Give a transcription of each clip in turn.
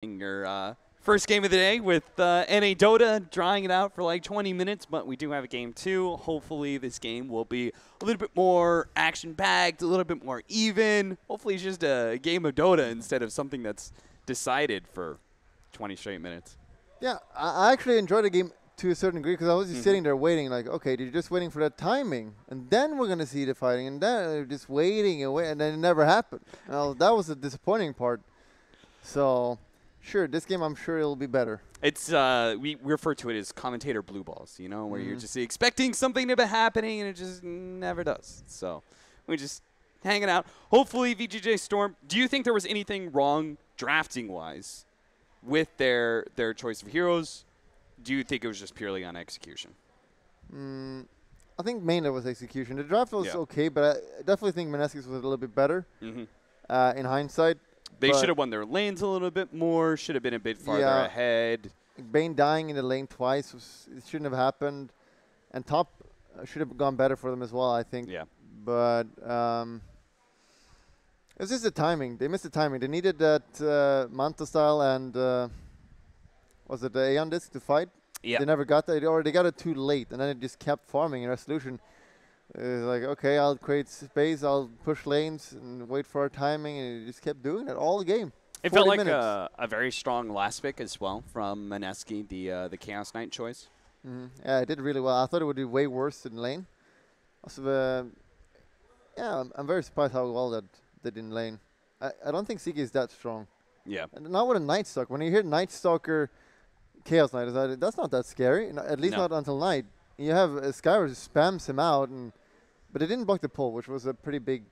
Your first game of the day with NA Dota, drawing it out for like 20 minutes, but we do have a game 2. Hopefully this game will be a little bit more action-packed, a little bit more even. Hopefully it's just a game of Dota instead of something that's decided for 20 straight minutes. Yeah, I actually enjoyed the game to a certain degree because I was just sitting there waiting like, okay, you're just waiting for that timing, and then we're going to see the fighting, and then just waiting and waiting, and then it never happened. Well, that was the disappointing part. So... Sure, this game I'm sure it'll be better. It's we refer to it as commentator blue balls, you know, where you're just expecting something to be happening and it just never does. So we're just hanging out. Hopefully VGJ.Storm. Do you think there was anything wrong drafting wise with their choice of heroes? Do you think it was just purely on execution? I think mainly it was execution. The draft was okay, but I definitely think Mineski's was a little bit better in hindsight. They should have won their lanes a little bit more, should have been a bit farther ahead. Bane dying in the lane twice, it shouldn't have happened. And top should have gone better for them as well, I think. Yeah. But it was just the timing. They missed the timing. They needed that Manta style and, was it the Aeon disc to fight? Yeah. They never got that, or they got it too late, and then it just kept farming in Resolution. It was like, okay, I'll create space, I'll push lanes and wait for our timing, and it just kept doing it all the game. It felt like a very strong last pick as well from Mineski, the Chaos Knight choice. Yeah, it did really well. I thought it would do way worse in lane. Also, yeah, I'm very surprised how well that did in lane. I don't think Ziggy is that strong. Yeah. And not with a Night Stalker. When you hear Night Stalker, Chaos Knight, that's not that scary, at least not until night. You have Skyward who spams him out, but it didn't block the pull, which was a pretty big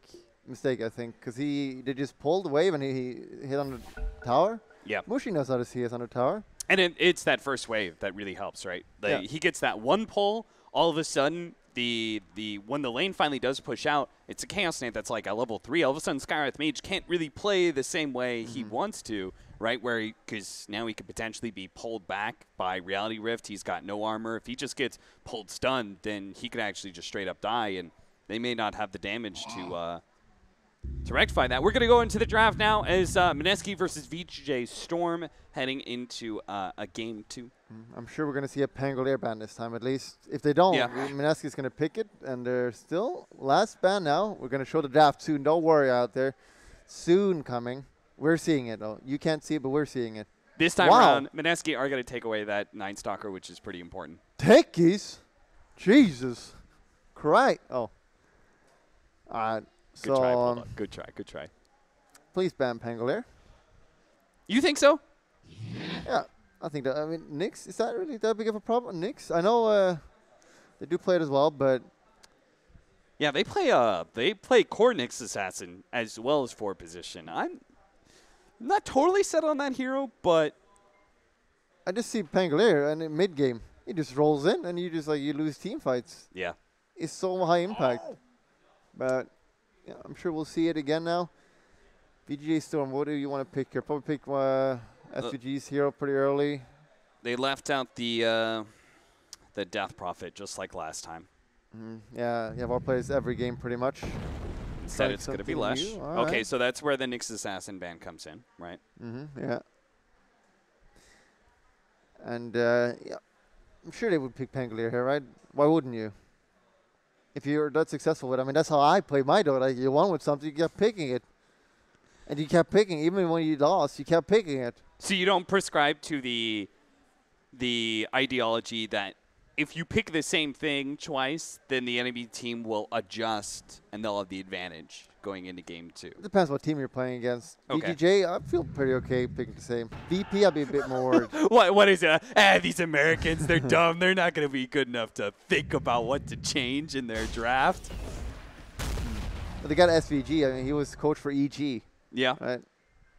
mistake, I think, because they just pulled the wave and he hit on the tower. Yeah. Mushi knows how to see us on the tower. And it's that first wave that really helps, right? He gets that one pull, all of a sudden, when the lane finally does push out, it's a Chaos Knight that's like at level 3. All of a sudden, Skywrath Mage can't really play the same way he wants to, right? Because now he could potentially be pulled back by Reality Rift. He's got no armor. If he just gets pulled stunned, then he could actually just straight up die, and they may not have the damage to rectify that. We're going to go into the draft now as Mineski versus VGJ.Storm heading into a game 2. I'm sure we're going to see a Pangolier ban this time, at least. If they don't, Mineski's going to pick it, and they're still last ban now. We're going to show the draft soon. Don't worry out there. Soon coming. We're seeing it, though. You can't see it, but we're seeing it. This time around, Mineski are going to take away that 9 Stalker, which is pretty important. Techies? Jesus Christ. Oh. All right. Good try, Bulldog. Good try. Good try. Please ban Pangolier. You think so? Yeah. I think that. I mean, Nyx, is that really that big of a problem? Nyx? I know they do play it as well, but... Yeah, they play core Nyx Assassin as well as 4 position. I'm not totally set on that hero, but... I just see Pangolier, and in mid-game, he just rolls in, and you just, you lose team fights. Yeah. It's so high impact. But... yeah, I'm sure we'll see it again now. VGJ.Storm, what do you want to pick here? Probably pick SVG's hero pretty early. They left out the Death Prophet just like last time. Yeah, you have our players every game pretty much. Instead, it's going to be Lesh. Okay, so that's where the Nyx Assassin ban comes in, right? Yeah. And, yeah, I'm sure they would pick Pangolier here, right? Why wouldn't you? If you're that successful with it. I mean, that's how I play my Dota. You won with something, you kept picking it. And you kept picking, even when you lost, you kept picking it. So you don't prescribe to the ideology that if you pick the same thing twice, then the enemy team will adjust and they'll have the advantage going into game 2. It depends what team you're playing against. Okay. VGJ, I feel pretty okay picking the same. VP, I'll be a bit more worried. What is it? These Americans, they're dumb. They're not going to be good enough to think about what to change in their draft. But they got SVG. I mean, he was coach for EG. Yeah. Right?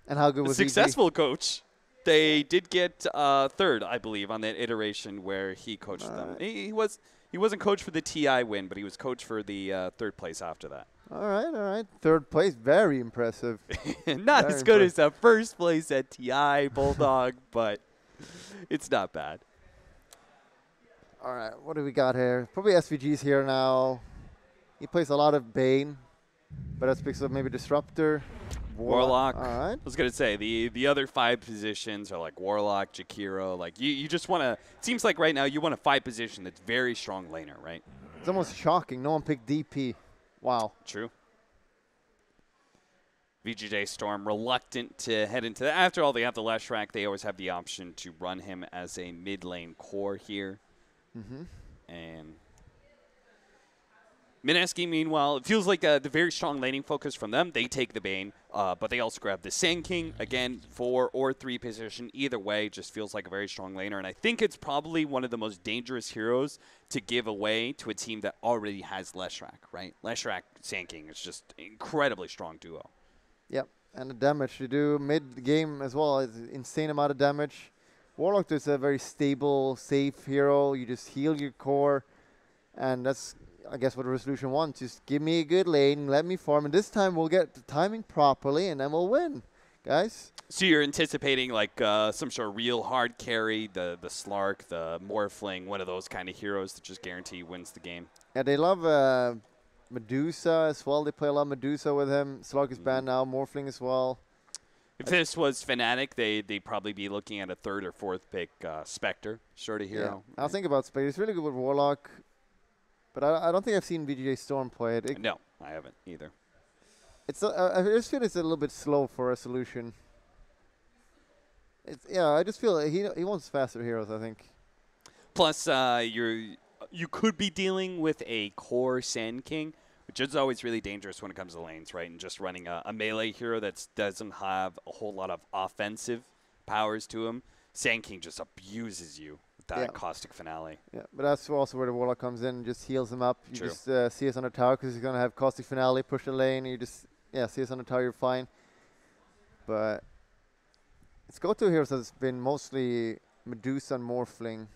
And how good was successful EG? Coach. They did get 3rd, I believe, on that iteration where he coached them. He wasn't coach for the TI win, but he was coach for the 3rd place after that. All right. 3rd place, very impressive. Not as good as the 1st place at TI, Bulldog, but it's not bad. All right, what do we got here? Probably SVG's here now. He plays a lot of Bane, but that's because of maybe Disruptor. Warlock. All right. I was going to say, the other 5 positions are like Warlock, Jakiro. Like, you just want to, it seems like right now you want a 5 position that's very strong laner, right? It's almost shocking. No one picked DP. Wow. True. VGJ.Storm reluctant to head into that. After all, they have the Leshrac. They always have the option to run him as a mid lane core here. And Mineski, meanwhile, it feels like the very strong laning focus from them. They take the Bane, but they also grab the Sand King, again, 4 or 3 position. Either way, just feels like a very strong laner. And I think it's probably one of the most dangerous heroes to give away to a team that already has Leshrac, right? Leshrac, Sand King is just an incredibly strong duo. Yep, and the damage you do mid-game as well is insane amount of damage. Warlock is a very stable, safe hero. You just heal your core, and that's, I guess, what Resolution wants. Just give me a good lane, let me farm, and this time we'll get the timing properly, and then we'll win, guys. So you're anticipating like some sort of real hard carry, the Slark, the Morphling, one of those kind of heroes that just guarantee wins the game. Yeah, they love Medusa as well. They play a lot of Medusa with him. Slark is banned now, Morphling as well. If this was Fnatic, they'd probably be looking at a 3rd or 4th pick Spectre sort of hero. Yeah, I'll think about Spectre. It's really good with Warlock, but I don't think I've seen VGJ.Storm play it. No, I haven't either. It's I just feel it's a little bit slow for Resolution. I just feel he wants faster heroes, I think. Plus, you could be dealing with a core Sand King, which is always really dangerous when it comes to lanes, right? And just running a melee hero that doesn't have a whole lot of offensive powers to him. Sand King just abuses you with that caustic finale. Yeah, but that's also where the Warlock comes in and just heals him up. You True. just see us on the tower because he's going to have caustic finale, push the lane, and you just, see us on the tower, you're fine. But its go-to heroes has been mostly Medusa and Morphling,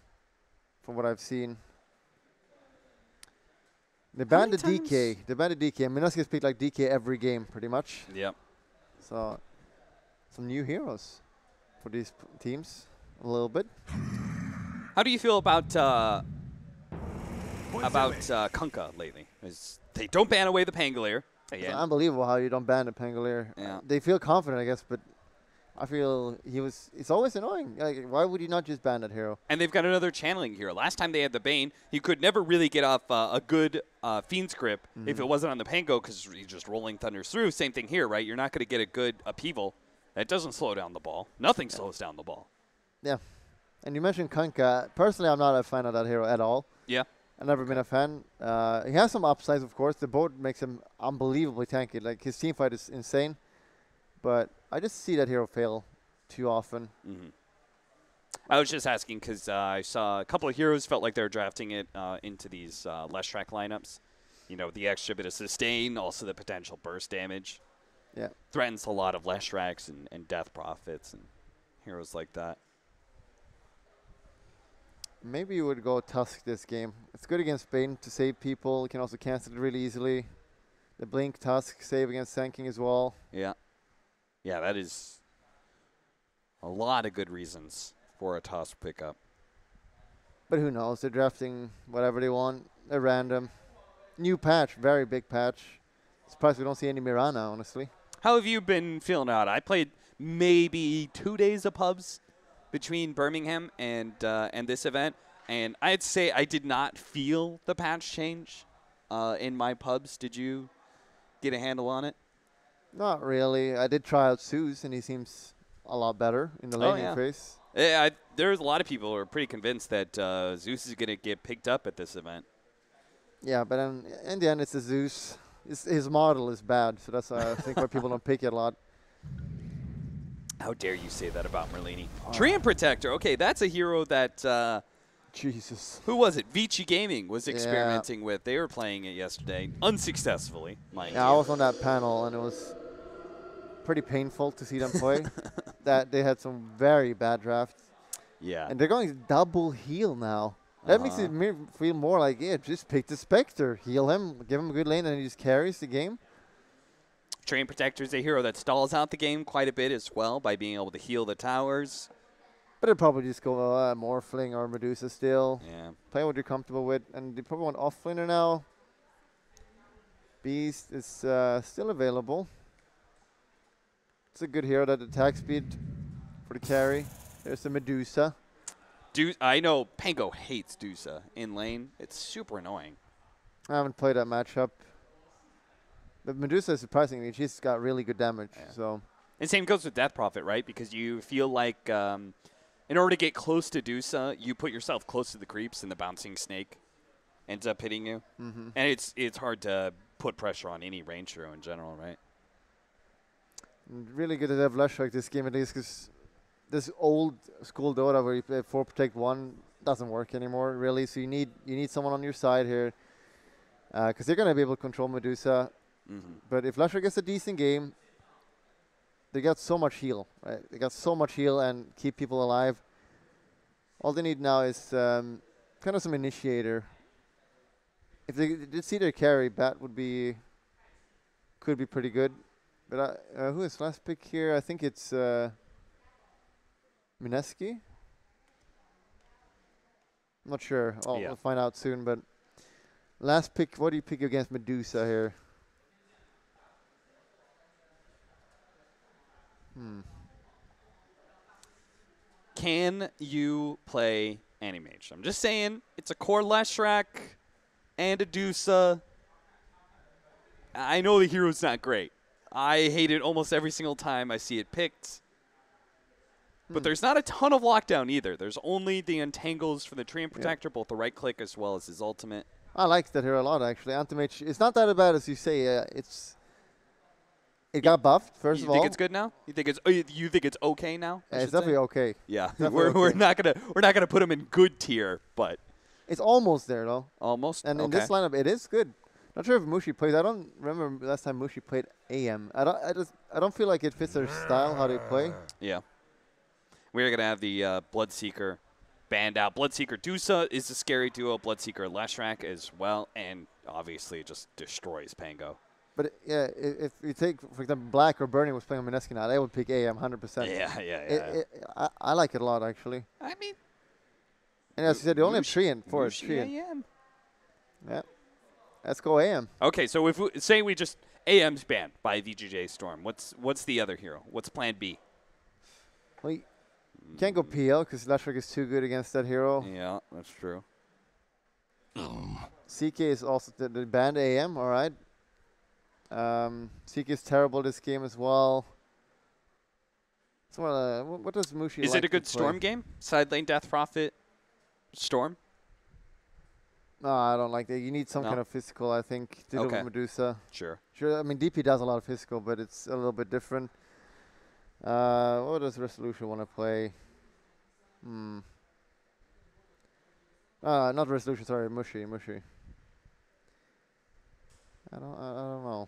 from what I've seen. They banned the DK. They banned the DK. Mineski has picked like DK every game, pretty much. Yep. So, some new heroes for these teams, a little bit. How do you feel about Kunkka lately? They don't ban away the Pangolier. It's unbelievable how you don't ban the Pangolier. Yeah. They feel confident, I guess, but I feel it's always annoying. Like, why would you not just ban that hero? And they've got another channeling hero. Last time they had the Bane, he could never really get off a good Fiend's Grip if it wasn't on the Pango because he's just rolling thunders through. Same thing here, right? You're not going to get a good upheaval. That doesn't slow down the ball. Nothing slows down the ball. Yeah. And you mentioned Kunkka. Personally, I'm not a fan of that hero at all. Yeah. I've never been a fan. He has some upsides, of course. The board makes him unbelievably tanky. Like, his team fight is insane. But I just see that hero fail too often. I was just asking because I saw a couple of heroes felt like they were drafting it into these Leshrac lineups. You know, the extra bit of sustain, also the potential burst damage. Yeah. Threatens a lot of Leshracs and Death Prophets and heroes like that. Maybe you would go Tusk this game. It's good against Bane to save people. You can also cancel it really easily. The Blink Tusk save against Sand King as well. Yeah. Yeah, that is a lot of good reasons for a Tusk pickup. But who knows? They're drafting whatever they want. They're random. New patch, very big patch. Surprised we don't see any Mirana, honestly. How have you been feeling out? I played maybe 2 days of pubs between Birmingham and this event, and I'd say I did not feel the patch change in my pubs. Did you get a handle on it? Not really. I did try out Zeus, and he seems a lot better in the laning phase. Yeah, there's a lot of people who are pretty convinced that Zeus is going to get picked up at this event. Yeah, but in the end, it's a Zeus. His model is bad, so that's I think why people don't pick it a lot. How dare you say that about Merlini? Treant Protector. Okay, that's a hero that Jesus. Who was it? Vici Gaming was experimenting with. They were playing it yesterday, unsuccessfully, mind you. I was on that panel, and it was pretty painful to see them play. That they had some very bad drafts. Yeah. And they're going double heal now. That makes it feel more like, just pick the Spectre. Heal him, give him a good lane, and he just carries the game. Treant Protector is a hero that stalls out the game quite a bit as well by being able to heal the towers. But it'd probably just go Morphling or Medusa still. Yeah. Play what you're comfortable with. And they probably want offlaner now. Beast is still available. It's a good hero that attack speed for the carry. There's the Medusa. I know Pango hates Dusa in lane. It's super annoying. I haven't played that matchup. But Medusa, surprisingly, she's got really good damage. Yeah. So. And same goes with Death Prophet, right? Because you feel like in order to get close to Dusa, you put yourself close to the creeps, and the bouncing snake ends up hitting you. Mm-hmm. And it's hard to put pressure on any range hero in general, right? Really good to have Lashrak this game at least, because this old school Dota where you play 4 protect 1 doesn't work anymore, really. So you need someone on your side here, because they're going to be able to control Medusa. Mm-hmm. But if Lashrak gets a decent game, they got so much heal, right? They got so much heal and keep people alive. All they need now is kind of some initiator. If they did see their carry, Bat could be pretty good. But who is last pick here? I think it's Mineski. I'm not sure. We'll find out soon. But last pick, what do you pick against Medusa here? Can you play Animage? I'm just saying, it's a core Leshrac and a Dusa. I know the hero's not great. I hate it almost every single time I see it picked. But there's not a ton of lockdown either. There's only the Untangles for the Tree and Protector, both the right click as well as his ultimate. I like that hero a lot, actually. Anti-Mage, it's not that bad as you say. It got buffed, first of all. You think it's good now? You think it's okay now? It's definitely okay. Yeah, we're not gonna put him in good tier, but it's almost there though. Almost. And in this lineup, it is good. Not sure if Mushi plays. I don't remember last time Mushi played AM. I don't feel like it fits their style how they play. Yeah. We're gonna have the Bloodseeker banned out. Bloodseeker Dusa is a scary duo. Bloodseeker Leshrac as well, and obviously it just destroys Pango. But yeah, if you take, for example, Black or Bernie was playing on Mineski now, they would pick AM 100%. Yeah. I like it a lot, actually. I mean, and as you said, they only have Treant for it. AM. Yeah. Let's go AM. Okay, so if we just AM's banned by VGJ.Storm, what's the other hero? What's plan B? Well, you can't go PL because Leshrac is too good against that hero. Yeah, that's true. CK is also the banned AM, all right. CK is terrible this game as well. So what does Mushi Is like it a good to Storm play? game? Side lane Death Prophet Storm? No, I don't like that. You need some kind of physical, I think, to do with Medusa. Sure. I mean, DP does a lot of physical, but it's a little bit different. What does Resolution want to play? Not Resolution, sorry, Mushi. I don't know.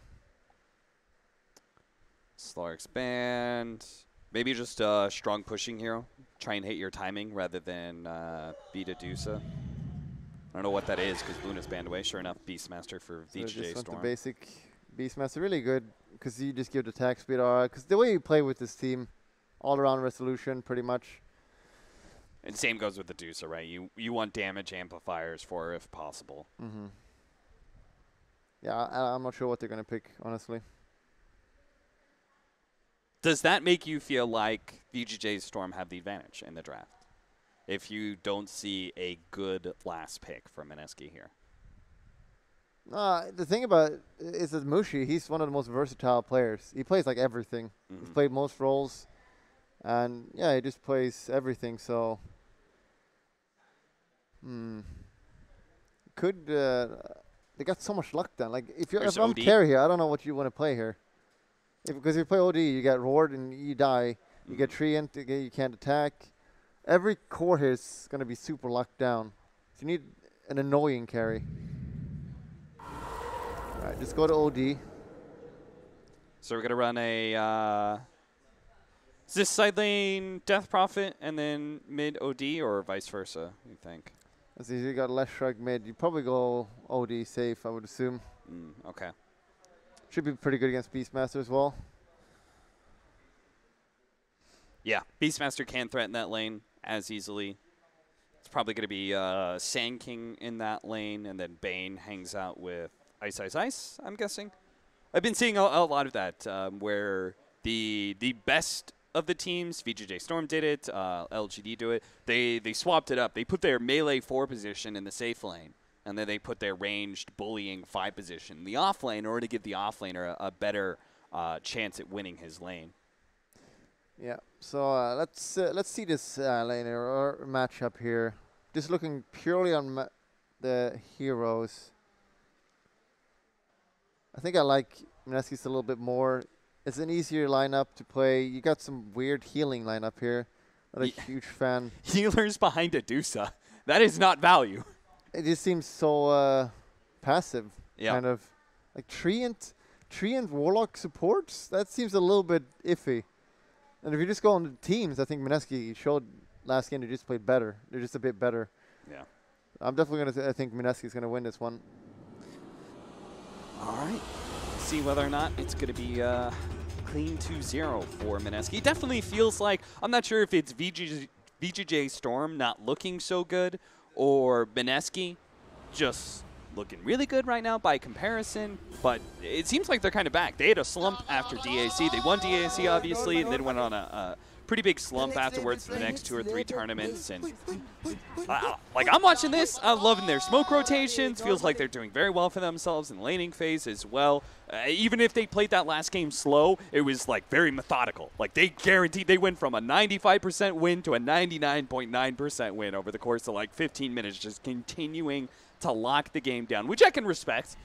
Slower expand. Maybe just strong pushing hero. Try and hit your timing rather than beat a Dusa. I don't know what that is because Luna's banned away. Sure enough, Beastmaster for VGJ.Storm. The basic Beastmaster, really good because you just give the attack speed. Because the way you play with this team, all around Resolution pretty much. And same goes with the Dusa, right? You want damage amplifiers for her if possible. Mm-hmm. Yeah, I'm not sure what they're going to pick, honestly. Does that make you feel like VGJ.Storm have the advantage in the draft? If you don't see a good last pick for Mineski here. The thing about it is that Mushi, he's one of the most versatile players. He plays like everything. He's played most roles. And yeah, he just plays everything, so they got so much luck then. Like if I'm carry here, I don't know what you want to play here. Because if you play OD, you get Roared and you die. You get Treant, you can't attack. Every core here is going to be super locked down. So you need an annoying carry. All right, just go to OD. So we're going to run a... is this side lane Death Prophet and then mid OD or vice versa, you think? Let's see, you got Leshrac mid. You probably go OD safe, I would assume. Okay. Should be pretty good against Beastmaster as well. Yeah, Beastmaster can threaten that lane as easily. It's probably going to be Sand King in that lane, and then Bane hangs out with Ice, I'm guessing. I've been seeing a lot of that where the best of the teams, VGJ.Storm did it, LGD do it. They swapped it up. They put their melee 4 position in the safe lane, and then they put their ranged bullying 5 position in the off lane in order to give the off laner a better chance at winning his lane. Yeah. So let's see this laner or matchup here. Just looking purely on the heroes. I think I like Mineski's a little bit more. It's an easier lineup to play. You got some weird healing lineup here. Not a huge fan. Healers behind a Dusa. That is not value. It just seems so passive. Yeah. Kind of like tree and Warlock supports. That seems a little bit iffy. And if you just go on the teams, I think Mineski showed last game they just played better. They're just a bit better. Yeah. I'm definitely going to I think Mineski's going to win this one. All right. See whether or not it's going to be clean 2-0 for Mineski. It definitely feels like, I'm not sure if it's VGJ.Storm not looking so good or Mineski just looking really good right now by comparison, but it seems like they're kind of back. They had a slump after DAC. They won DAC, obviously, and then went on a pretty big slump afterwards for the next 2 or 3 tournaments. And like, I'm watching this. I'm loving their smoke rotations. Feels like they're doing very well for themselves in the laning phase as well. Even if they played that last game slow, it was like very methodical. Like, they guaranteed they went from a 95% win to a 99.9% win over the course of like 15 minutes, just continuing to lock the game down, which I can respect,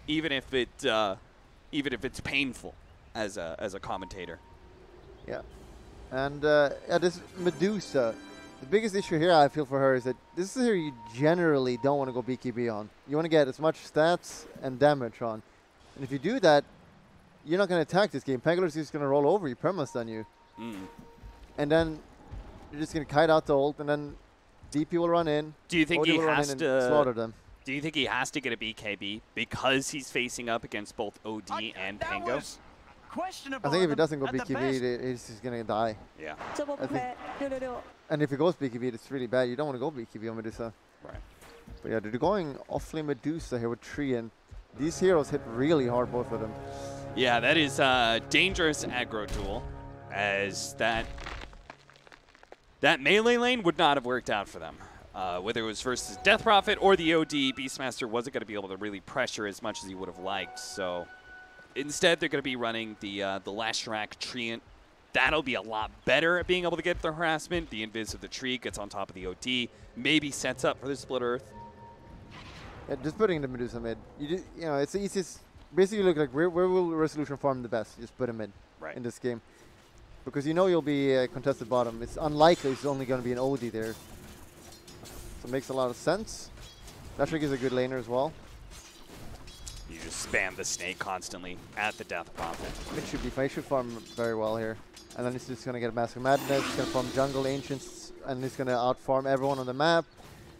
even if it's painful as a commentator. Yeah. And this Medusa, the biggest issue here I feel for her is that this is here you generally don't want to go BKB on. You want to get as much stats and damage on. And if you do that, you're not going to attack this game. Pangolin is just going to roll over you, permastun you. And then you're just going to kite out the ult, and then DP will run in. Do you think he has to slaughter them? Do you think he has to get a BKB because he's facing up against both OD and Pango? I think if he doesn't go BKB, he's just going to die. Yeah. And if he goes BKB, it's really bad. You don't want to go BKB on Medusa. Right. But yeah, they're going off-lane Medusa here with Tree, and these heroes hit really hard, both of them. Yeah, that is a dangerous aggro duel, as that melee lane would not have worked out for them. Whether it was versus Death Prophet or the OD, Beastmaster wasn't going to be able to really pressure as much as he would have liked. So instead, they're going to be running the Lashrak Treant. That'll be a lot better at being able to get the harassment. The Invis of the tree gets on top of the OD, maybe sets up for the Split Earth. Yeah, just putting the Medusa mid. You know, it's the easiest. Basically, look like where will Resolution farm the best? Just put him mid in this game, because you know you'll be contested bottom. It's unlikely it's only going to be an OD there. So it makes a lot of sense. Lashrak is a good laner as well. You just spam the snake constantly at the Death Prophet. It should be fine. He should farm very well here. And then he's just going to get a Mask of Madness. He's going to farm jungle Ancients. And he's going to outfarm everyone on the map.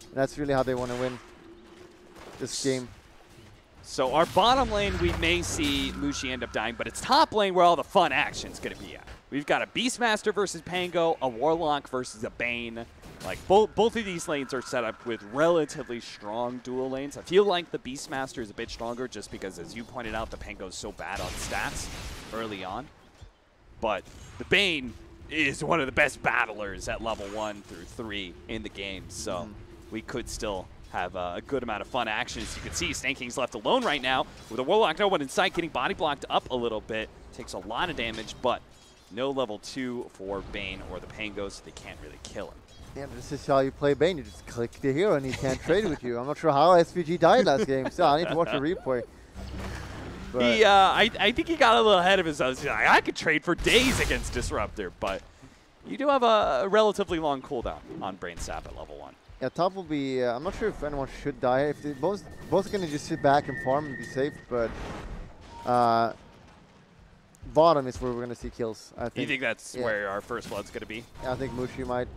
And that's really how they want to win this game. So our bottom lane, we may see Mushi end up dying. But it's top lane where all the fun action's going to be at. We've got a Beastmaster versus Pango, a Warlock versus a Bane. Like, both of these lanes are set up with relatively strong dual lanes. I feel like the Beastmaster is a bit stronger just because, as you pointed out, the Pango's so bad on stats early on. But the Bane is one of the best battlers at level 1 through 3 in the game. So we could still have a good amount of fun action. As you can see, Snake King's left alone right now with a Warlock, no one in sight, getting body blocked up a little bit. Takes a lot of damage, but no level 2 for Bane or the Pango, so they can't really kill him. Yeah, this is how you play Bane. You just click the hero and he can't trade with you. I'm not sure how SVG died last game, so I need to watch a replay. But He, I think he got a little ahead of himself. He's like, I could trade for days against Disruptor, but you do have a relatively long cooldown on Brain Sap at level 1. yeah, top will be. I'm not sure if anyone should die. If they both are gonna just sit back and farm and be safe, but bottom is where we're gonna see kills. I think. You think that's where our first blood's gonna be? Yeah, I think Mushi might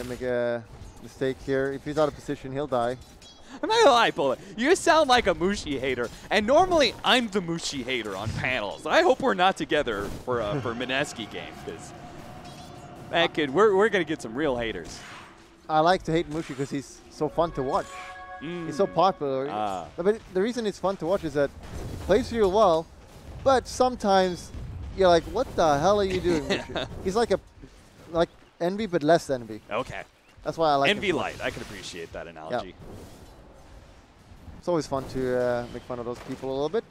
make a mistake here. If he's out of position, he'll die. I'm not gonna lie, Bullet. You sound like a Mushi hater, and normally I'm the Mushi hater on panels. I hope we're not together for Mineski game, because that kid, we're gonna get some real haters. I like to hate Mushi because he's so fun to watch. He's so popular. But the reason it's fun to watch is that he plays real well, but sometimes you're like, what the hell are you doing, Mushi? He's like Envy, but less Envy. Okay. That's why I like Envy him. light. I can appreciate that analogy. Yeah. It's always fun to make fun of those people a little bit.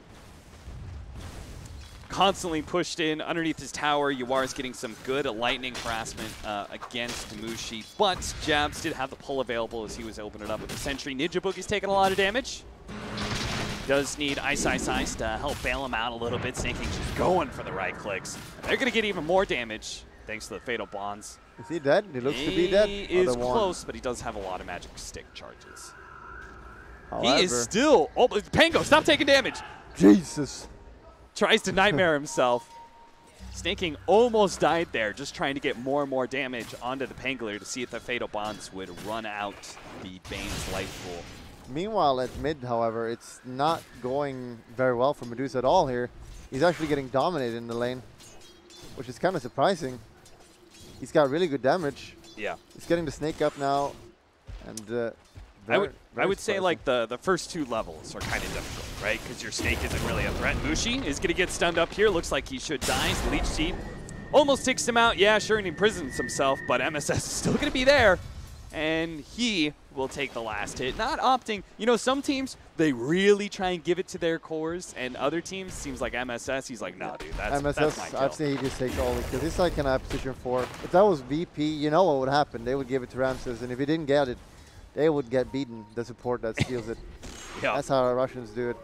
Constantly pushed in underneath his tower. Yuar's getting some good lightning harassment against Mushi, but Jabs did have the pull available as he was opening it up with the Sentry. Ninja Boogie's taking a lot of damage. Does need Ice to help bail him out a little bit. Snake King's just going for the right clicks. They're going to get even more damage thanks to the Fatal Bonds. Is he dead? He looks to be dead. He is close, but he does have a lot of magic stick charges. However, He is still... Oh, Pango, stop taking damage. Jesus. Tries to Nightmare himself. Snake King almost died there, just trying to get more and more damage onto the Pangolier to see if the Fatal Bonds would run out the Bane's life pool. Meanwhile, at mid, however, it's not going very well for Medusa at all here. He's actually getting dominated in the lane, which is kind of surprising. He's got really good damage. Yeah. He's getting the Snake up now, and I would say like the first 2 levels are kind of difficult, right? Because your Snake isn't really a threat. Mushi is going to get stunned up here. Looks like he should die. So Leech Seed almost takes him out. Yeah, sure, and he imprisons himself, but MSS is still going to be there. And he will take the last hit. Not opting. You know, some teams, they really try and give it to their cores, and other teams, seems like MSS, he's like, nah, dude, that's my kill. I'd say he just takes all because he's like in a position 4. If that was VP, you know what would happen. They would give it to Ramses, and if he didn't get it, they would get beaten, the support that steals it. Yeah. That's how our Russians do it.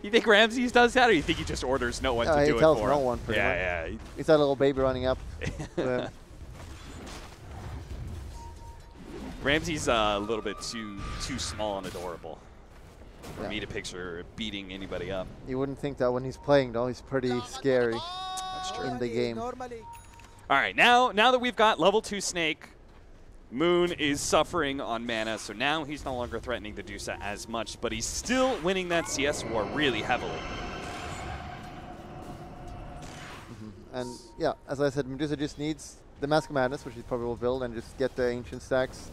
You think Ramses does that, or you think he just orders no one to do it for him? He tells no one, pretty much. Yeah. He's that little baby running up. Ramsey's a little bit too small and adorable for me to picture beating anybody up. You wouldn't think that when he's playing, though. He's pretty scary. That's true. In the game. All right, now that we've got level 2 Snake, Moon is suffering on mana, so now he's no longer threatening the Medusa as much, but he's still winning that CS war really heavily. And yeah, as I said, Medusa just needs the Mask of Madness, which he probably will build, and just get the Ancient stacks.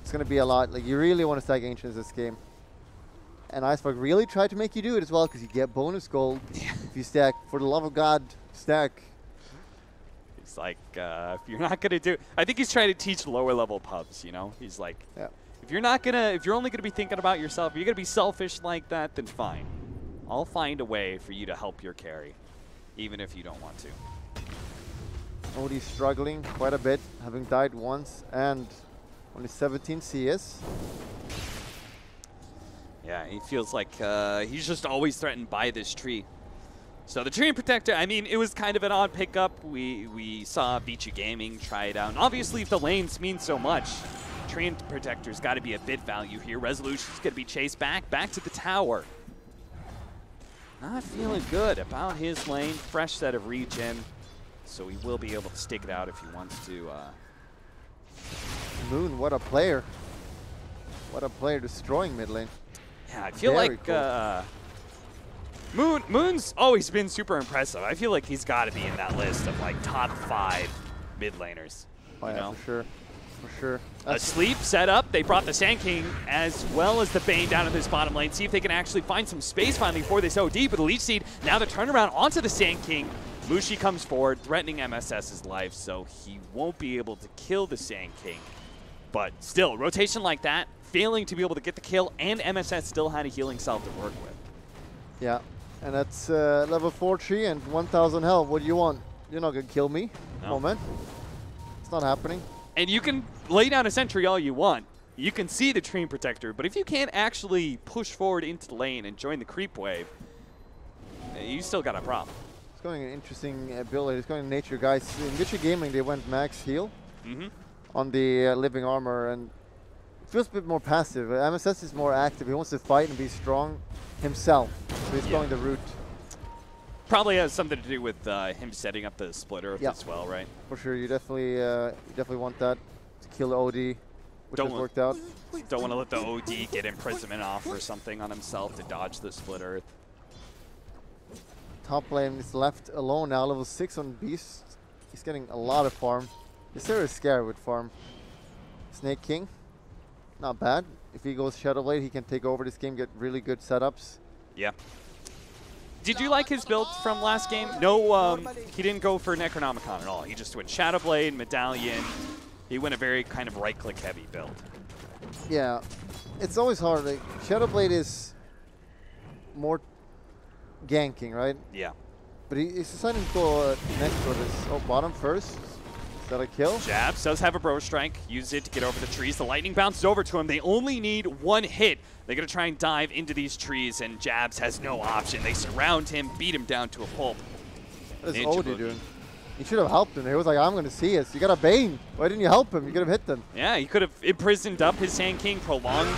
It's going to be a lot. Like, you really want to stack Ancients this game. And Icebug really tried to make you do it as well, because you get bonus gold if you stack. For the love of God, stack. It's like, if you're not going to do... I think he's trying to teach lower level pubs, you know? He's like, if you're only going to be thinking about yourself, if you're going to be selfish like that, then fine. I'll find a way for you to help your carry, even if you don't want to. Odie's struggling quite a bit, having died once, and only 17 CS. Yeah, he feels like he's just always threatened by this tree. So the Tree Protector, I mean, it was kind of an odd pickup. We saw VGJ Gaming try it out. And obviously, if the lanes mean so much, Tree Protector's got to be a bid value here. Resolution's going to be chased back to the tower. Not feeling good about his lane. Fresh set of regen. So he will be able to stick it out if he wants to. Moon, what a player. What a player destroying mid lane. Yeah, I feel like cool. Moon's always been super impressive. I feel like he's got to be in that list of like top 5 mid laners. Oh, yeah, for sure. For sure. Asleep set up. They brought the Sand King as well as the Bane down to this bottom lane. See if they can actually find some space finally for this OD. But the Leech Seed, now the turnaround onto the Sand King. Mushi comes forward, threatening MSS's life, so he won't be able to kill the Sand King. But still, rotation like that, failing to be able to get the kill, and MSS still had a healing salve to work with. Yeah, and that's level 4 tree and 1,000 health. What do you want? You're not going to kill me. No. Oh, man. It's not happening. And you can lay down a sentry all you want. You can see the Tree Protector, but if you can't actually push forward into the lane and join the creep wave, you still got a problem. It's going an interesting ability. It's going to nature, guys. In VGJ Gaming, they went max heal on the living armor, and it feels a bit more passive. MSS is more active. He wants to fight and be strong himself. So he's going the route. Probably has something to do with him setting up the splitter as well, right? For sure. You definitely want that to kill OD, which has worked out. Don't want to let the OD get imprisonment off or something on himself to dodge the split earth. Top lane is left alone now, level 6 on Beast. He's getting a lot of farm. He's very scared with farm. Snake King, not bad. If he goes Shadow Blade, he can take over this game, get really good setups. Yeah. Did you like his build from last game? No, he didn't go for Necronomicon at all. He just went Shadowblade, Medallion. He went a very kind of right-click heavy build. Yeah, it's always hard. Like, Shadowblade is more ganking, right? Yeah. But he's deciding to go next for this. Oh, bottom first. Is that a kill? Jabs does have a Bro Strike. Use it to get over the trees. The lightning bounces over to him. They only need one hit. They're going to try and dive into these trees, and Jabs has no option. They surround him, beat him down to a pulp. What is Odie doing? He should have helped him. He was like, I'm going to see us. You got a Bane. Why didn't you help him? You could have hit them. Yeah, he could have imprisoned up his Sand King, prolonged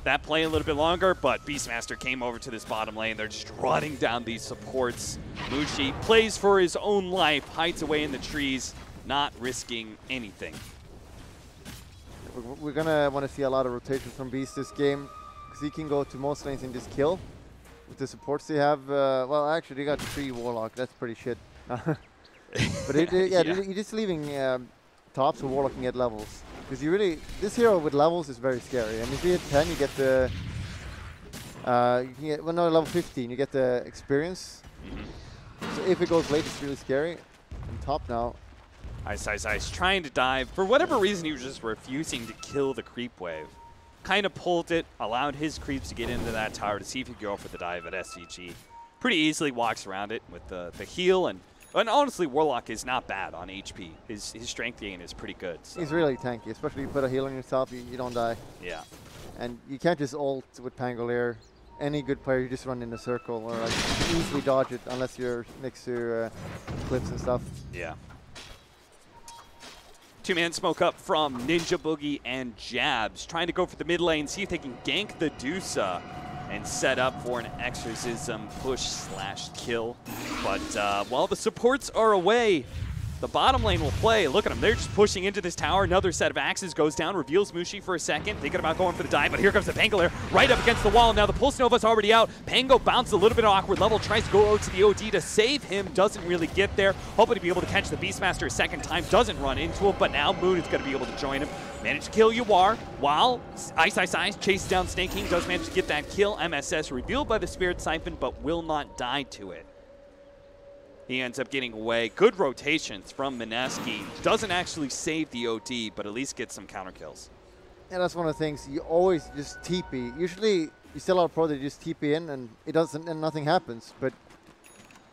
that play a little bit longer, but Beastmaster came over to this bottom lane. They're just running down these supports. Mushi plays for his own life, hides away in the trees, not risking anything. We're going to want to see a lot of rotation from Beast this game, because he can go to most lanes and just kill. With the supports they have, well, actually, they got 3 Warlock. That's pretty shit. But you're just leaving tops so Warlock can get levels. Because you really, this hero with levels is very scary. And if you hit 10, you get the, you can get, well, no, level 15, you get the experience. So if it goes late, it's really scary. On top now. Ice, trying to dive. For whatever reason, he was just refusing to kill the creep wave. Kind of pulled it, allowed his creeps to get into that tower to see if he could go for the dive at SVG. Pretty easily walks around it with the heal. And honestly, Warlock is not bad on HP. His strength gain is pretty good. So. He's really tanky, especially if you put a heal on yourself, you don't die. Yeah. And you can't just ult with Pangolier. Any good player, you just run in a circle or like easily dodge it unless you're next to cliffs and stuff. Yeah. 2-man smoke up from Ninja Boogie and Jabs, trying to go for the mid lane, see if they can gank the Dusa and set up for an exorcism push/kill. But while the supports are away, the bottom lane will play. Look at them. They're just pushing into this tower. Another set of axes goes down, reveals Mushi for a second, thinking about going for the dive, but here comes the Pangolier right up against the wall. Now the Pulse Nova's already out. Pango bounces a little bit of awkward level, tries to go out to the OD to save him, doesn't really get there. Hoping to be able to catch the Beastmaster a second time, doesn't run into him, but now Moon is going to be able to join him. Managed to kill Yawar while Ice chases down Snake King, does manage to get that kill. MSS revealed by the Spirit Siphon, but will not die to it. He ends up getting away. Good rotations from Mineski. Doesn't actually save the OD, but at least gets some counter kills. And that's one of the things, you always just TP. Usually, you still have a pro that you just TP in and it doesn't, and nothing happens. But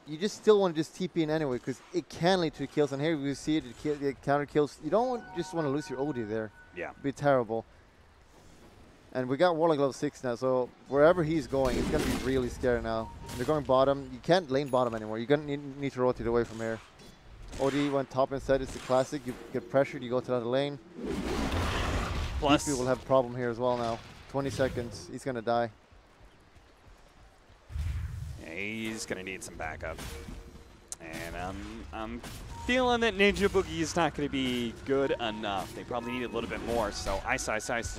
you just still want to just TP in anyway, because it can lead to kills. And here we see it, it counter kills. You don't just want to lose your OD there. Yeah. It'd be terrible. And we got Warlock level 6 now, so wherever he's going, it's going to be really scary now. They're going bottom. You can't lane bottom anymore. You're going to need to rotate away from here. OD went top instead. It's the classic. You get pressured, you go to the other lane. Plus, DP will have a problem here as well now. 20 seconds. He's going to die. Yeah, he's going to need some backup. And I'm feeling that Ninja Boogie is not going to be good enough. They probably need a little bit more. So Ice,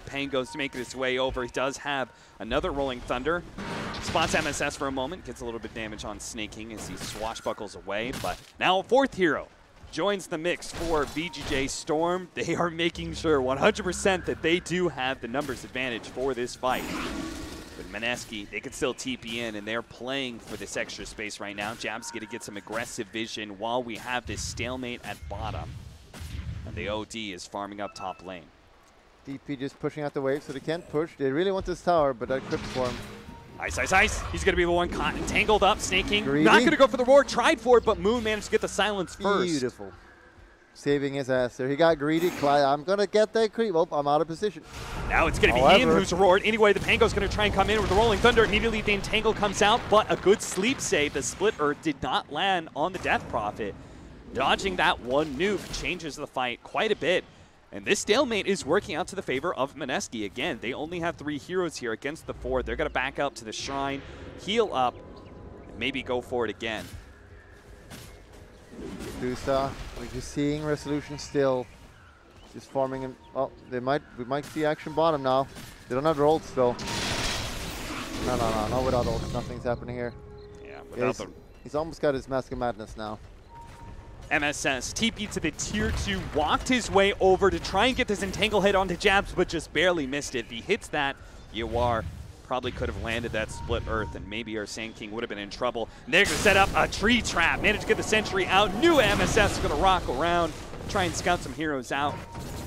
Pain goes to make it his way over. He does have another Rolling Thunder. Spots MSS for a moment. Gets a little bit of damage on Snake King as he swashbuckles away. But now a 4th hero joins the mix for VGJ.Storm. They are making sure 100% that they do have the numbers advantage for this fight. With Mineski, they could still TP in, and they're playing for this extra space right now. Jab's going to get some aggressive vision while we have this stalemate at bottom. And the OD is farming up top lane. DP just pushing out the wave, so they can't push. They really want this tower, but that crypt form. Ice. He's going to be the one caught and tangled up. Snake King Greedy. Not going to go for the roar. Tried for it, but Moon managed to get the silence first. Beautiful. Saving his ass there. He got greedy. I'm going to get that creep. Oh, I'm out of position. Now it's going to be him who's roared. Anyway, the Pango's going to try and come in with the Rolling Thunder. Immediately, the Entangle comes out, but a good sleep save. The Split Earth did not land on the Death Prophet. Dodging that one nuke changes the fight quite a bit. And this stalemate is working out to the favor of Mineski. Again, they only have 3 heroes here against the 4. They're going to back up to the Shrine, heal up, and maybe go for it again. Dusa, we're just seeing Resolution still. Just farming him. Oh, we might see action bottom now. They don't have their ults though. No, not without ults. Nothing's happening here. Yeah, without he's almost got his Mask of Madness now. MSS, TP to the tier 2, walked his way over to try and get this Entangle hit onto Jabs, but just barely missed it. If he hits that, Yawar Probably could have landed that split earth, and maybe our Sand King would have been in trouble. They're going to set up a tree trap. Managed to get the sentry out. New MSS is going to rock around, try and scout some heroes out,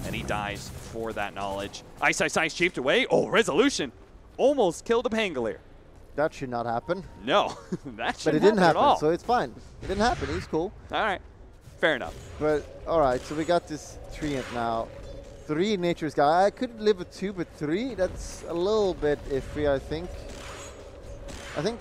and he dies for that knowledge. Ice chafed away. Oh, Resolution almost killed a Pangolier. That should not happen. No, that shouldn't But it didn't happen, at all. so it's fine. It didn't happen. He's cool. All right, fair enough. But all right, so we got this 3 int now. 3 Nature's Guy. I could live with 2, but 3, that's a little bit iffy, I think. I think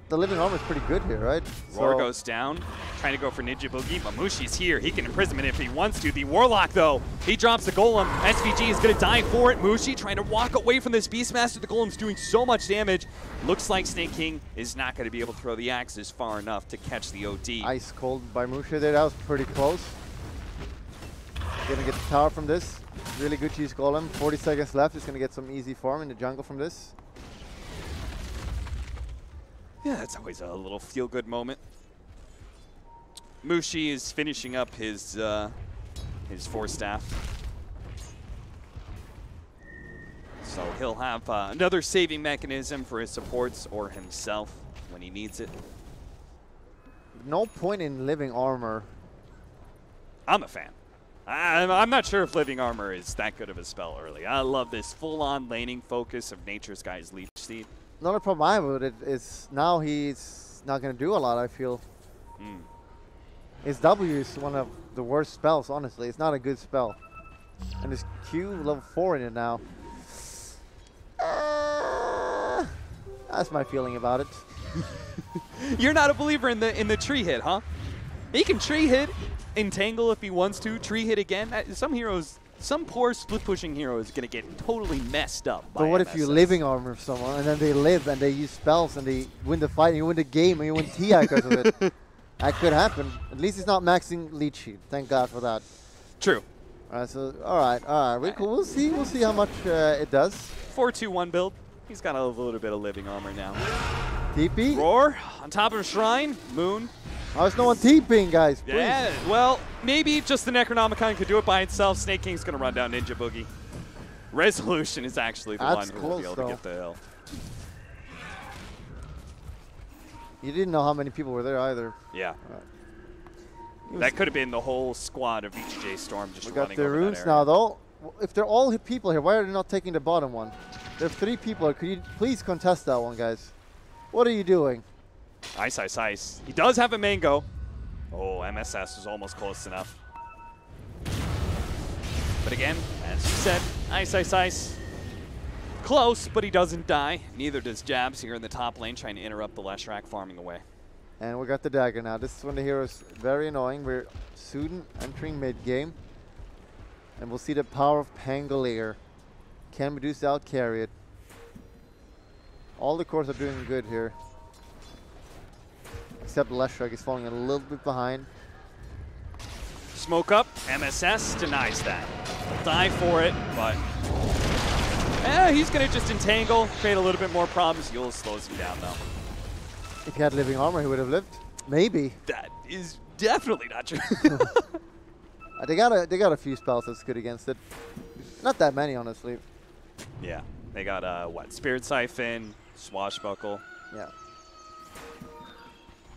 the living armor is pretty good here, right? Roar goes down, trying to go for Ninja Boogie, but Mushi's here. He can imprisonment if he wants to. The Warlock, though, he drops the Golem. SVG is going to die for it. Mushi trying to walk away from this Beastmaster. The Golem's doing so much damage. Looks like Snake King is not going to be able to throw the axes far enough to catch the OD. Ice cold by Mushi there. That was pretty close. Gonna get the tower from this. Really good cheese Golem. 40 seconds left. He's gonna get some easy farm in the jungle from this. Yeah, that's always a little feel-good moment. Mushi is finishing up his 4 staff. So he'll have another saving mechanism for his supports or himself when he needs it. No point in living armor. I'm a fan. I'm not sure if living armor is that good of a spell early. I love this full-on laning focus of Nature's Guy's Leech Seed. Another problem I have with it is now he's not going to do a lot, I feel. His W is one of the worst spells, honestly. It's not a good spell. And his Q, level 4 in it now. That's my feeling about it. You're not a believer in the tree hit, huh? He can tree hit, entangle if he wants to, tree hit again. Some heroes, some poor split pushing hero is going to get totally messed up by But what MSS. if you living armor someone and then they live and they use spells and they win the fight and you win the game and you win TI because of it? That could happen. At least he's not maxing leech sheet. Thank God for that. True. All right, so all right. We'll see how much it does. 4-2-1 build. He's got a little bit of living armor now. TP. Roar on top of Shrine. Moon. Oh, there's no one TPing, guys. Please. Yeah, well, maybe just the Necronomicon could do it by itself. Snake King's going to run down Ninja Boogie. Resolution is actually the one who will be able to get the hill. You didn't know how many people were there either. Yeah. That could have been the whole squad of VGJ.Storm just running over that area. We got the runes now, though. If they're all people here, why are they not taking the bottom one? There are 3 people. Could you please contest that one, guys? What are you doing? Ice. He does have a mango. Oh, MSS is almost close enough. But again, as you said, Ice. Close, but he doesn't die. Neither does Jabs here in the top lane, trying to interrupt the Leshrac farming away. And we got the dagger now. This is when the hero's very annoying. We're soon entering mid-game. And we'll see the power of Pangolier. Can Medusa out-carry it? All the cores are doing good here. Except Leshrac is falling a little bit behind. Smoke up. MSS denies that. He'll die for it, but he's going to just entangle, create a little bit more problems. Yule slows him down, though. If he had living armor, he would have lived. Maybe. That is definitely not true. They got a few spells that's good against it. Not that many, honestly. Yeah. They got, what, Spirit Siphon, Swashbuckle. Yeah.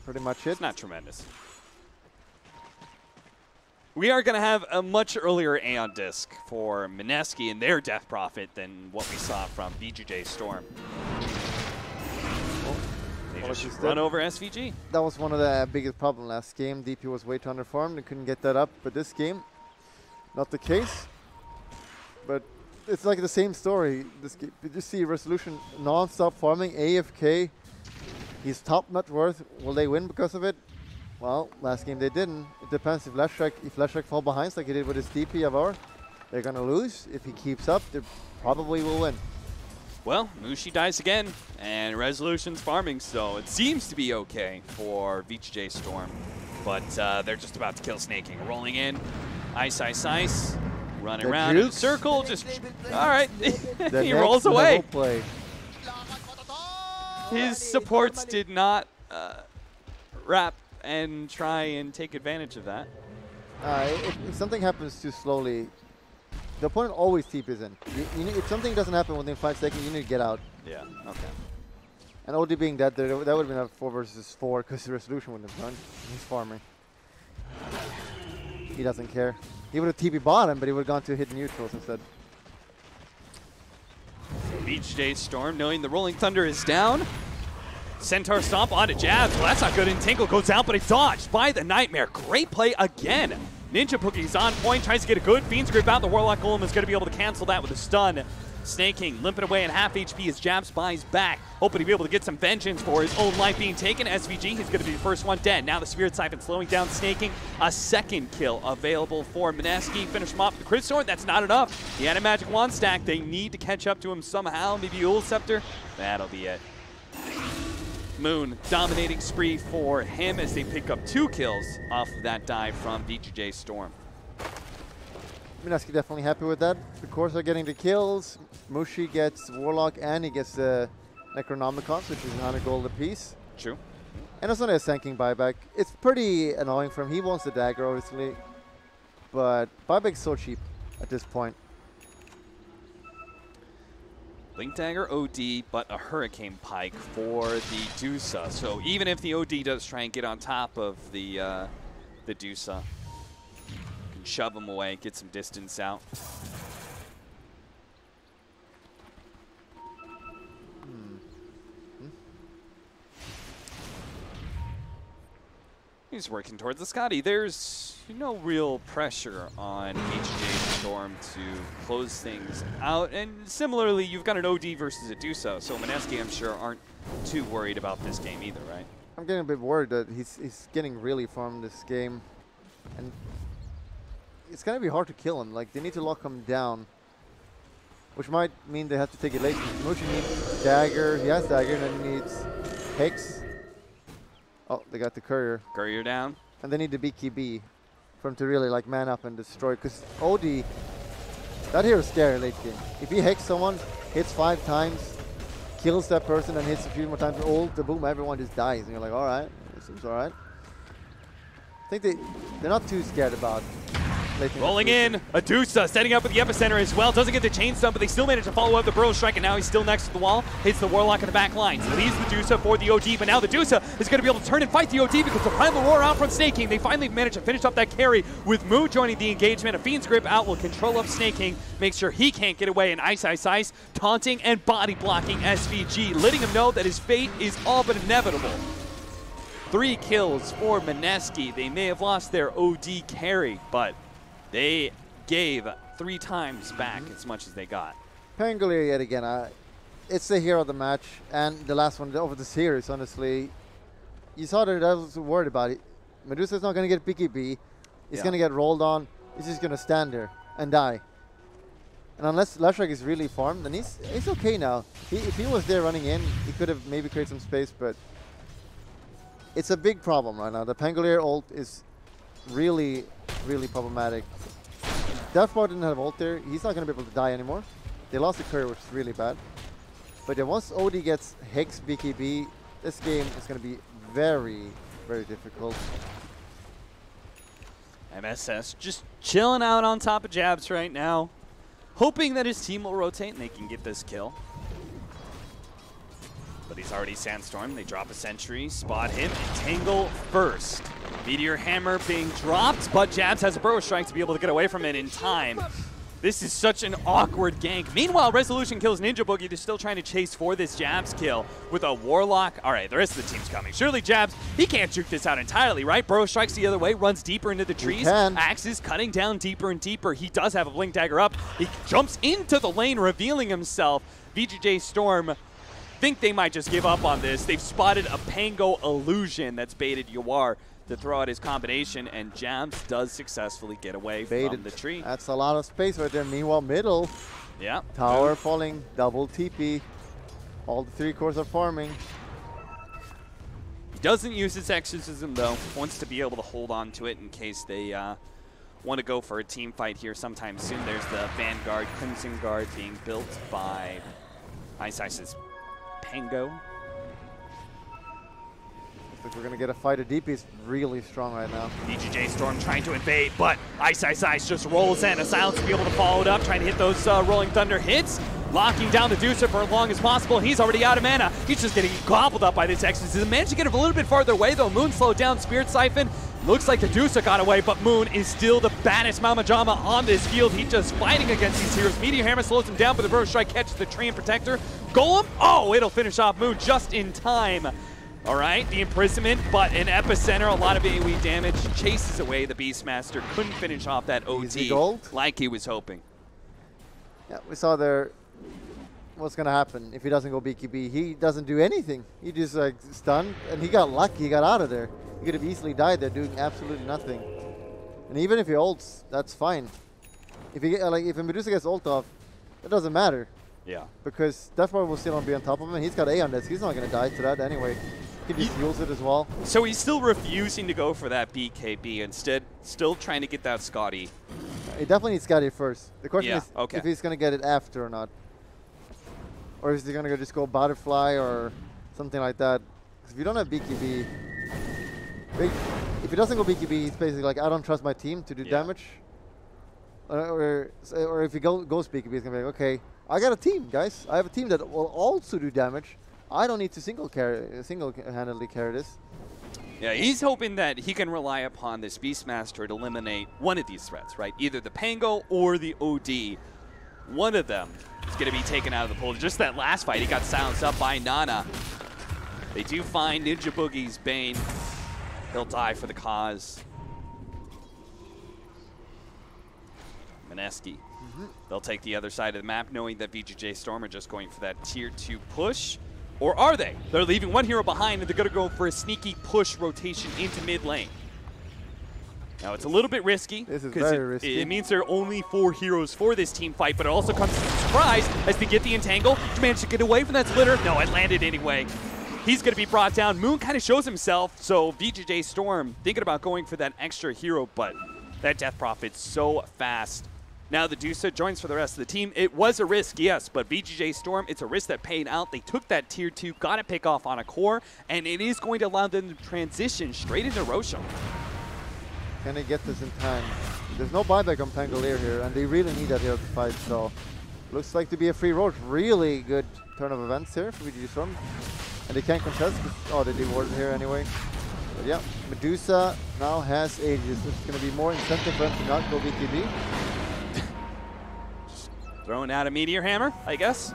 Pretty much it. It's not tremendous. We are going to have a much earlier Aeon Disc for Mineski and their Death Prophet than what we saw from VGJ.Storm. They just run over SVG. That was one of the biggest problems last game. DP was way too underfarmed and couldn't get that up. But this game, not the case. But it's like the same story. This game, you just see Resolution non-stop farming, AFK. He's top net worth. Will they win because of it? Well, last game they didn't. It depends if Leshrac fall behind like he did with his DP Avar, they're gonna lose. If he keeps up, they probably will win. Well, Mushi dies again, and Resolution's farming, so it seems to be okay for VGJ.Storm. But they're just about to kill Snake King. Rolling in, Ice, running around in a circle, just, all right, he rolls away. Play. His supports did not wrap and try and take advantage of that. If something happens too slowly, The opponent always TPs in. You need, if something doesn't happen within 5 seconds, you need to get out. Yeah, okay. And OD being dead, that would have been a 4 versus 4 because the resolution wouldn't have done. He's farming. He doesn't care. He would have TP bottom, but he would have gone to hit neutrals instead. VGJ.Storm knowing the Rolling Thunder is down. Centaur Stomp onto Jabs. Well, that's not good. Entangle goes out, but it's dodged by the Nightmare. Great play again. Ninja Pookie's on point, tries to get a good Fiend's Grip out. The Warlock Golem is going to be able to cancel that with a stun. Snaking, limping away in half HP as Jabs buys back. Hoping to be able to get some vengeance for his own life being taken. SVG, he's going to be the first one dead. Now the Spirit Siphon slowing down Snaking. A second kill available for Mineski. Finish him off with the Crit Sword. That's not enough. He had a Magic Wand stack. They need to catch up to him somehow. Maybe Ul Scepter. That'll be it. Moon dominating spree for him as they pick up 2 kills off of that dive from VGJ.Storm. Mineski definitely happy with that. The cores are getting the kills. Mushi gets Warlock and he gets the Necronomicons, which is 100 gold apiece. True. And it's only a Sanking buyback. It's pretty annoying for him. He wants the dagger, obviously. But buyback's so cheap at this point. Blink Dagger OD, but a Hurricane Pike for the Dusa. So even if the OD does try and get on top of the Dusa, can shove him away, get some distance out. He's working towards the Scotty. There's no real pressure on VGJ.Storm to close things out. And similarly, you've got an OD versus a Dusa, so Mineski, I'm sure, aren't too worried about this game either, right? I'm getting a bit worried that he's getting really farmed this game. And it's going to be hard to kill him. Like, they need to lock him down, which might mean they have to take it late. Mushi needs dagger. He has dagger, and then he needs Hex. Oh, they got the courier. Courier down. And they need the BKB for him to really like man up and destroy. Because OD, that hero's scary late game. If he hex someone, hits 5 times, kills that person, and hits a few more times, ult, the boom, everyone just dies. And you're like, all right, this seems all right. I think they're not too scared about rolling in, Adusa setting up with the epicenter as well. Doesn't get the chain stun, but they still manage to follow up the Burrow Strike, and now he's still next to the wall. Hits the Warlock in the back lines. Leaves the Dusa for the OD, but now the Dusa is going to be able to turn and fight the OD because the Primal Roar out from Snaking. They finally manage to finish up that carry with Moo joining the engagement. A Fiend's Grip out will control up Snaking, make sure he can't get away, and Ice, taunting and body blocking SVG, letting him know that his fate is all but inevitable. 3 kills for Mineski. They may have lost their OD carry, but they gave 3 times back as much as they got. Pangolier yet again. It's the hero of the match, and the last one over the series, honestly. You saw that I was worried about it. Medusa's not going to get BKB. He's going to get rolled on. He's just going to stand there and die. And unless Lashrak is really farmed, then he's okay now. If he was there running in, he could have maybe created some space, but it's a big problem right now. The Pangolier ult is really problematic. Deathbar didn't have ult there. He's not going to be able to die anymore. They lost the courier, which is really bad. But yeah, once OD gets Hex BKB, this game is going to be very difficult. MSS just chilling out on top of Jabs right now, hoping that his team will rotate and they can get this kill. But he's already Sandstorm. They drop a sentry, spot him, entangle first. Meteor Hammer being dropped, but Jabs has a Burrow Strike to be able to get away from it in time. This is such an awkward gank. Meanwhile, Resolution kills Ninja Boogie. They're still trying to chase for this Jabs kill with a Warlock. All right, the rest of the team's coming. Surely Jabs, he can't juke this out entirely, right? Burrow Strikes the other way, runs deeper into the trees. Axe is cutting down deeper and deeper. He does have a Blink Dagger up. He jumps into the lane, revealing himself. VGJ.Storm think they might just give up on this. They've spotted a Pango illusion that's baited Yawar to throw out his combination, and Jabs does successfully get away from the tree. That's a lot of space right there. Meanwhile, middle. Yeah. Tower falling, double TP. All the 3 cores are farming. He doesn't use his exorcism though. Wants to be able to hold on to it in case they want to go for a team fight here sometime soon. There's the Vanguard, Crimson Guard being built by Ice's Pango. If we're going to get a fighter, DP is really strong right now. VGJ.Storm trying to invade, but Ice just rolls in. A Silence to be able to follow it up, trying to hit those Rolling Thunder hits. Locking down the Deucer for as long as possible. He's already out of mana. He's just getting gobbled up by this Exorcism. Managed to get him a little bit farther away, though. Moon slowed down Spirit Siphon. Looks like the Deucer got away, but Moon is still the baddest Mama Jama on this field. He's just fighting against these heroes. Meteor Hammer slows him down, but the Reverse Strike catches the Tree and Protector. Golem, oh, it'll finish off Moon just in time. All right, the imprisonment, but an epicenter, a lot of AoE damage, chases away the Beastmaster. Couldn't finish off that OT like he was hoping. Yeah, we saw there what's going to happen if he doesn't go BKB. He doesn't do anything. He just like stunned, and he got lucky. He got out of there. He could have easily died there doing absolutely nothing. And even if he ults, that's fine. If he if a Medusa gets ult off, it doesn't matter. Yeah. Because Deathbar will still be on top of him, and he's got A on this. He's not going to die to that anyway. He just heals it as well. So he's still refusing to go for that BKB. Instead, still trying to get that Scotty. He definitely needs Scotty first. The question is okay. if he's going to get it after or not. Or is he going to just go Butterfly or something like that? Because if you don't have BKB, if he doesn't go BKB, he's basically like, I don't trust my team to do damage. Or if he goes BKB, he's going to be like, okay, I got a team, guys. I have a team that will also do damage. I don't need to single-handedly carry this. Yeah, he's hoping that he can rely upon this Beastmaster to eliminate one of these threats, right? Either the Pango or the OD. One of them is going to be taken out of the pool. Just that last fight, he got silenced up by Nana. They do find Ninja Boogie's Bane. He'll die for the cause. Mineski. They'll take the other side of the map, knowing that VGJ.Storm are just going for that tier 2 push. Or are they? They're leaving one hero behind, and they're going to go for a sneaky push rotation into mid lane. Now, it's a little bit risky. This is very risky. It means there are only 4 heroes for this team fight, but it also comes as a surprise as they get the entangle. Managed to get away from that splitter. No, it landed anyway. He's going to be brought down. Moon kind of shows himself, so VGJ.Storm thinking about going for that extra hero, but that Death Prophet's so fast. Now the Dusa joins for the rest of the team. It was a risk, yes, but VGJ.Storm, it's a risk that paid out. They took that tier 2, got a pick off on a core, and it is going to allow them to transition straight into Roshan. Can they get this in time? There's no buyback on Pangolier here, and they really need that hero to fight, so looks like to be a free road. Really good turn of events here for VGJ.Storm. And they can't contest, oh, they did Warden here anyway. But yeah, Medusa now has Aegis. It's going to be more incentive for him to not go BKB. Throwing out a Meteor Hammer, I guess.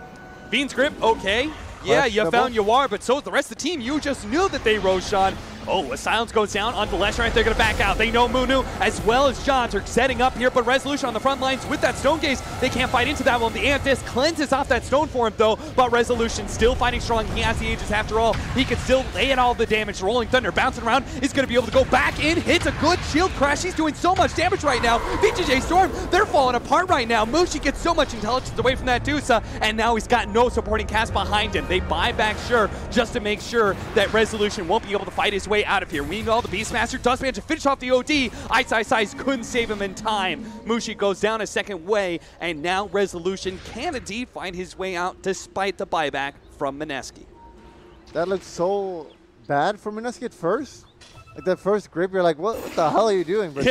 Fiend's Grip, okay. Yeah, you found Yawar, but so is the rest of the team. You just knew that they Roshan. Oh, a Silence goes down onto Lesher, right? They're going to back out. They know Munu as well as Johns are setting up here, but Resolution on the front lines with that Stone Gaze. They can't fight into that one. The Antis cleanses off that stone for him, though, but Resolution still fighting strong. He has the Aegis after all. He can still lay in all the damage. Rolling Thunder bouncing around is going to be able to go back in. Hits a good shield crash. He's doing so much damage right now. VGJ.Storm, they're falling apart right now. Mushi gets so much intelligence away from that Dusa, and now he's got no supporting cast behind him. They buy back Sure just to make sure that Resolution won't be able to fight his way out of here. We know the Beastmaster does manage to finish off the OD. Ice couldn't save him in time. Mushi goes down a second way, and now Resolution can indeed find his way out despite the buyback from Mineski. That looks so bad for Mineski at first. Like that first grip, you're like, what the hell are you doing? But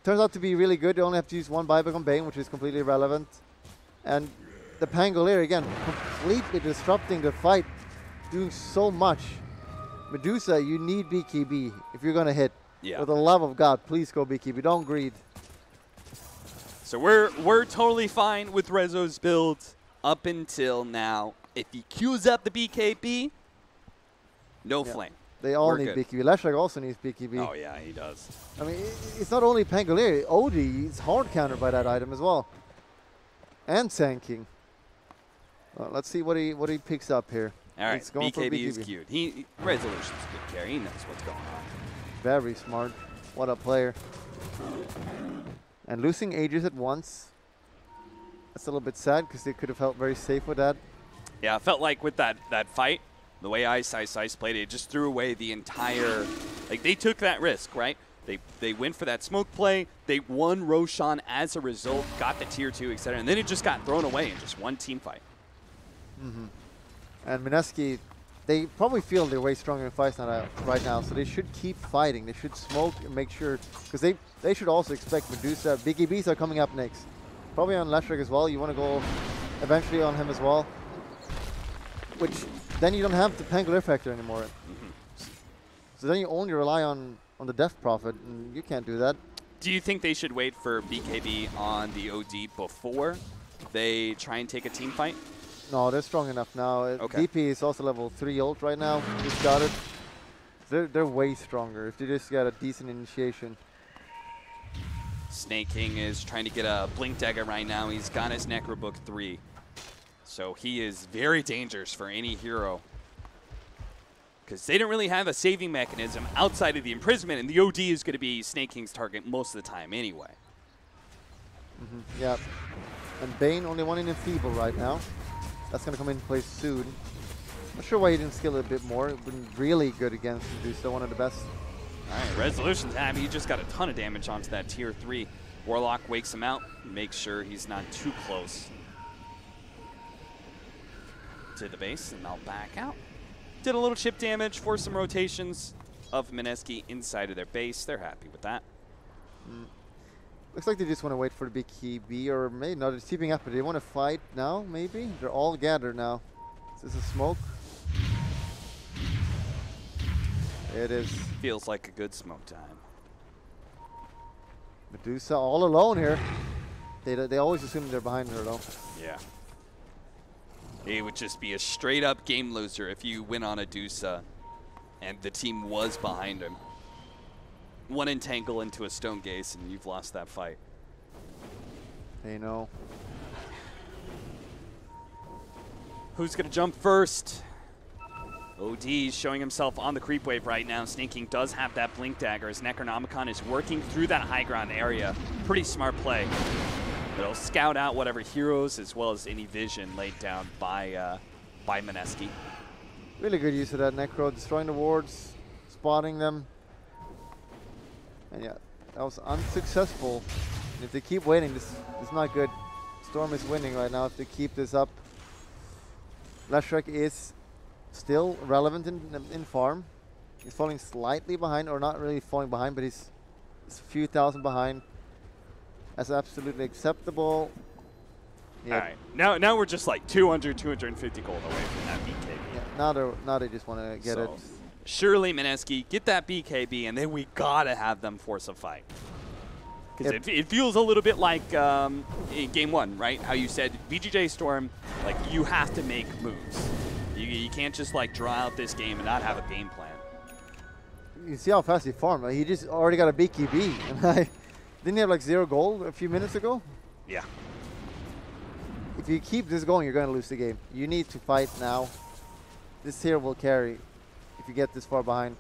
turns out to be really good. You only have to use one buyback on Bane, which is completely irrelevant. And the Pangolier, again, completely disrupting the fight, doing so much. Medusa, you need BKB if you're going to hit. Yeah. For the love of God, please go BKB. Don't greed. So we're totally fine with Rezo's build up until now. If he queues up the BKB, no flame. They all need BKB. Leshrac also needs BKB. Oh, yeah, he does. I mean, it's not only Pangolier. Odie is hard countered by that item as well. And Sand King. Well, let's see what he picks up here. All right, BKB is cute. Resolution's a good carry. He knows what's going on. Very smart. What a player. And losing Aegis at once. That's a little bit sad because they could have felt very safe with that. Yeah, I felt like with that fight, the way Ice played it, just threw away the entire. Like they took that risk, right? They went for that smoke play. They won Roshan as a result, got the tier 2, etc. And then it just got thrown away in just one team fight. And Mineski they probably feel they're way stronger in fights right now, so they should keep fighting. They should smoke and make sure, because they should also expect Medusa. BKBs are coming up next. Probably on Leshrac as well. You want to go eventually on him as well. Which, then you don't have the Pangolier factor anymore. So then you only rely on the Death Prophet, and you can't do that. Do you think they should wait for BKB on the OD before they try and take a team fight? No, they're strong enough now. Okay. DP is also level 3 ult right now. Just got it. They're way stronger if they just get a decent initiation. Snake King is trying to get a Blink Dagger right now. He's got his Necrobook 3. So he is very dangerous for any hero. Because they don't really have a saving mechanism outside of the imprisonment, and the OD is going to be Snake King's target most of the time anyway. Yeah. And Bane only one in Enfeeble right now. That's going to come into play soon. Not sure why he didn't skill it a bit more. It's been really good against Medusa, one of the best. All right, Resolution's happy. He just got a ton of damage onto that tier 3. Warlock wakes him out, makes sure he's not too close to the base, and they'll back out. Did a little chip damage for some rotations of Mineski inside of their base. They're happy with that. Looks like they just want to wait for the BKB, or maybe not. They're keeping up, but they want to fight now, maybe? They're all gathered now. Is this a smoke? It is. Feels like a good smoke time. Medusa all alone here. They always assume they're behind her, though. Yeah. It would just be a straight-up game loser if you win on a Medusa and the team was behind him. One entangle into a Stone Gaze and you've lost that fight. They know. Who's going to jump first? OD showing himself on the creep wave right now. Snake King does have that Blink Dagger as Necronomicon is working through that high ground area. Pretty smart play. It'll scout out whatever heroes as well as any vision laid down by Mineski. Really good use of that Necro, destroying the wards, spotting them. And yeah, that was unsuccessful. And if they keep waiting, this is not good. Storm is winning right now if they keep this up. Leshrac is still relevant in farm. He's falling slightly behind, or not really falling behind, but he's a few thousand behind. That's absolutely acceptable. Yeah. All right, now we're just like 200, 250 gold away from that BKB. Yeah, now they just want to get it. Surely Mineski, get that BKB, and then we gotta have them force a fight. Because it feels a little bit like in game 1, right? How you said VGJ.Storm, like you have to make moves. You can't just like draw out this game and not have a game plan. You see how fast he farmed. He just already got a BKB. And didn't he have like 0 gold a few minutes ago? Yeah. If you keep this going, you're going to lose the game. You need to fight now. This here will carry if you get this far behind.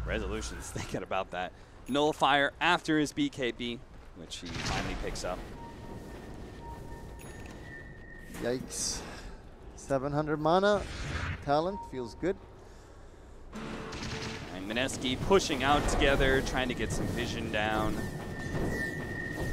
Resolution's thinking about that. Nullifier after his BKB, which he finally picks up. Yikes. 700 mana. Talent feels good. And Mineski pushing out together, trying to get some vision down.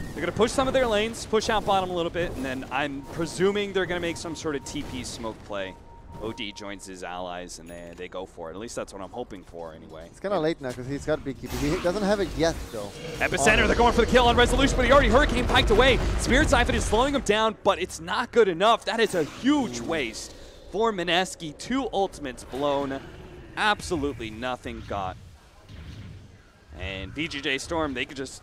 They're going to push some of their lanes, push out bottom a little bit, and then I'm presuming they're going to make some sort of TP smoke play. OD joins his allies, and they go for it. At least that's what I'm hoping for, anyway. It's kind of late now because he's got BKB. He doesn't have it yet, though. Epicenter, they're going for the kill on Resolution, but he already Hurricane piked away. Spirit Siphon is slowing him down, but it's not good enough. That is a huge waste for Mineski. 2 ultimates blown. Absolutely nothing got. And VGJ.Storm, they could just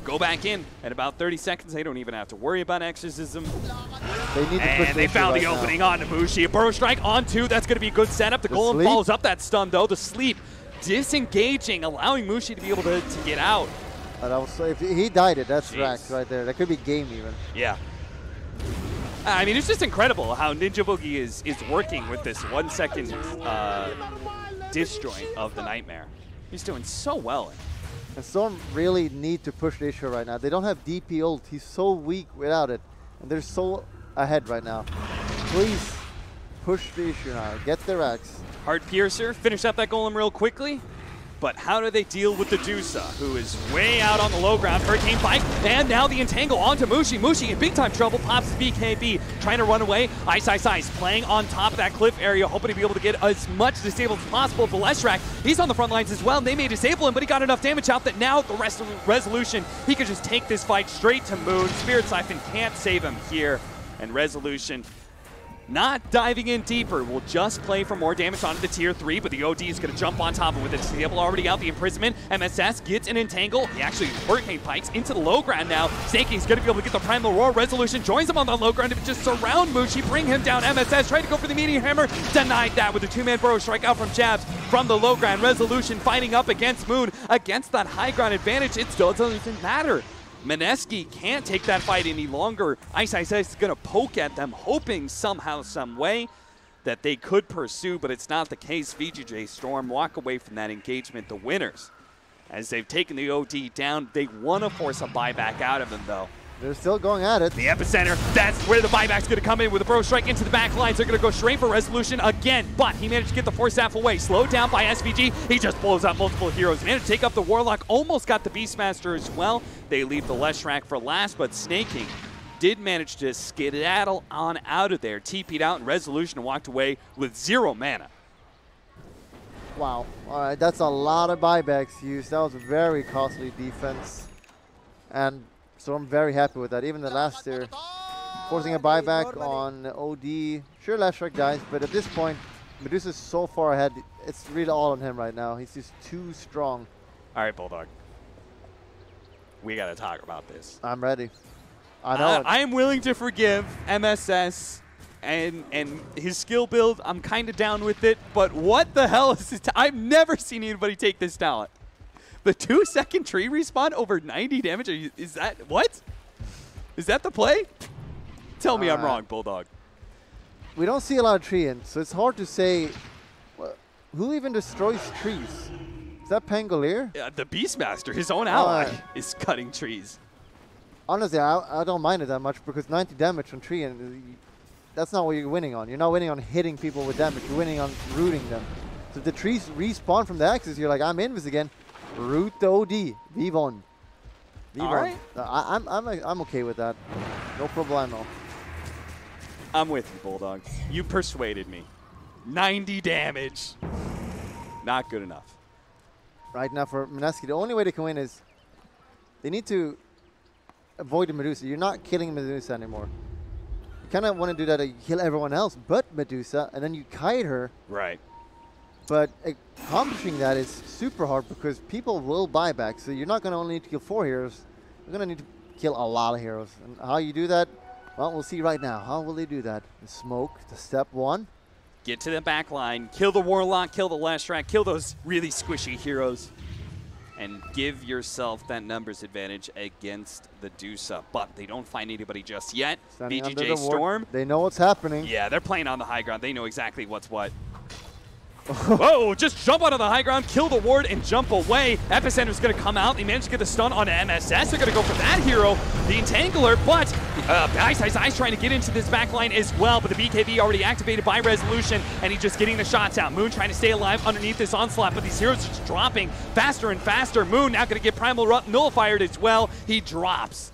go back in at about 30 seconds. They don't even have to worry about Exorcism. They need to push they found the opening on Nabushi. A Burrow Strike on 2. That's going to be a good setup. The Golem follows up that stun, though. The sleep disengaging, allowing Mushi to be able to get out. That was, if he died that's Rax right there. That could be game even. Yeah. I mean, it's just incredible how Ninja Boogie is working with this 1 second disjoint of the Nightmare. He's doing so well. And Storm really need to push the issue right now. They don't have DP ult. He's so weak without it. And they're so ahead right now. Please push the issue now. Get the Rax. Heart Piercer, finish up that Golem real quickly. But how do they deal with the Dusa, who is way out on the low ground? Hurricane Pike, and now the entangle onto Mushi. Mushi in big time trouble, pops BKB, trying to run away. Ice playing on top of that cliff area, hoping to be able to get as much disabled as possible. The Leshrac, he's on the front lines as well. They may disable him, but he got enough damage out that now the rest of Resolution, he could just take this fight straight to Moon. Spirit Siphon can't save him here, and Resolution not diving in deeper, will just play for more damage onto the tier 3, but the OD is going to jump on top of it with the disable already out, the imprisonment. MSS gets an entangle. He actually Hurricane Pikes into the low ground now. Snaky's going to be able to get the Primal Roar. Resolution joins him on the low ground to just surround Mushi, bring him down. MSS tried to go for the medium hammer, denied that with a 2-man burrow strike out from jabs from the low ground. Resolution fighting up against Moon, against that high ground advantage. It still doesn't matter. Mineski can't take that fight any longer. Ice is going to poke at them, hoping somehow, some way that they could pursue, but it's not the case. VGJ.Storm walk away from that engagement the winners. As they've taken the OD down, they want to force a buyback out of them, though. They're still going at it. The epicenter, that's where the buyback's going to come in with a bro strike into the back lines. They're going to go straight for Resolution again, but he managed to get the Force Staff away. Slowed down by SVG. He just blows out multiple heroes. He managed to take up the Warlock, almost got the Beastmaster as well. They leave the Leshrac for last, but Snaking did manage to skedaddle on out of there. TP'd out, and Resolution walked away with 0 mana. Wow. All right, that's a lot of buybacks used. That was a very costly defense. And so I'm very happy with that. Even the last year, forcing a buyback on OD. Sure, Leshrac dies, but at this point, Medusa's so far ahead. It's really all on him right now. He's just too strong. All right, Bulldog. We got to talk about this. I'm ready. I know. I am willing to forgive MSS and his skill build. I'm kind of down with it, but what the hell is this? I've never seen anybody take this talent. The 2-second tree respawn over 90 damage? Is that, what? Is that the play? Tell me I'm wrong, Bulldog. We don't see a lot of tree in, so it's hard to say who even destroys trees. Is that Pangolier? Yeah, the Beastmaster, his own ally, is cutting trees. Honestly, I don't mind it that much because 90 damage from tree, and that's not what you're winning on. You're not winning on hitting people with damage. You're winning on rooting them. So if the trees respawn from the axis, you're like, I'm in this again. Root the OD. Vivon. All right. I'm okay with that. No problemo. I'm with you, Bulldog. You persuaded me. 90 damage. Not good enough. Right now for Mineski, the only way they can win is they need to avoid the Medusa. You're not killing Medusa anymore. You kind of want to do that to kill everyone else but Medusa, and then you kite her. Right. But accomplishing that is super hard because people will buy back. So you're not going to only need to kill 4 heroes. You're going to need to kill a lot of heroes. And how you do that, well, we'll see right now. How will they do that? The smoke, the step 1. Get to the back line, kill the Warlock, kill the Leshrac, kill those really squishy heroes, and give yourself that numbers advantage against the Dusa. But they don't find anybody just yet. VGJ.Storm. They know what's happening. Yeah, they're playing on the high ground. They know exactly what's what. Whoa, just jump onto the high ground, kill the ward, and jump away. Epicenter's going to come out. They managed to get the stun on MSS. They're going to go for that hero, the Entangler, but Ice trying to get into this back line as well, but the BKB already activated by Resolution, and he's just getting the shots out. Moon trying to stay alive underneath this onslaught, but these heroes are just dropping faster and faster. Moon now going to get Primal Nullified as well. He drops.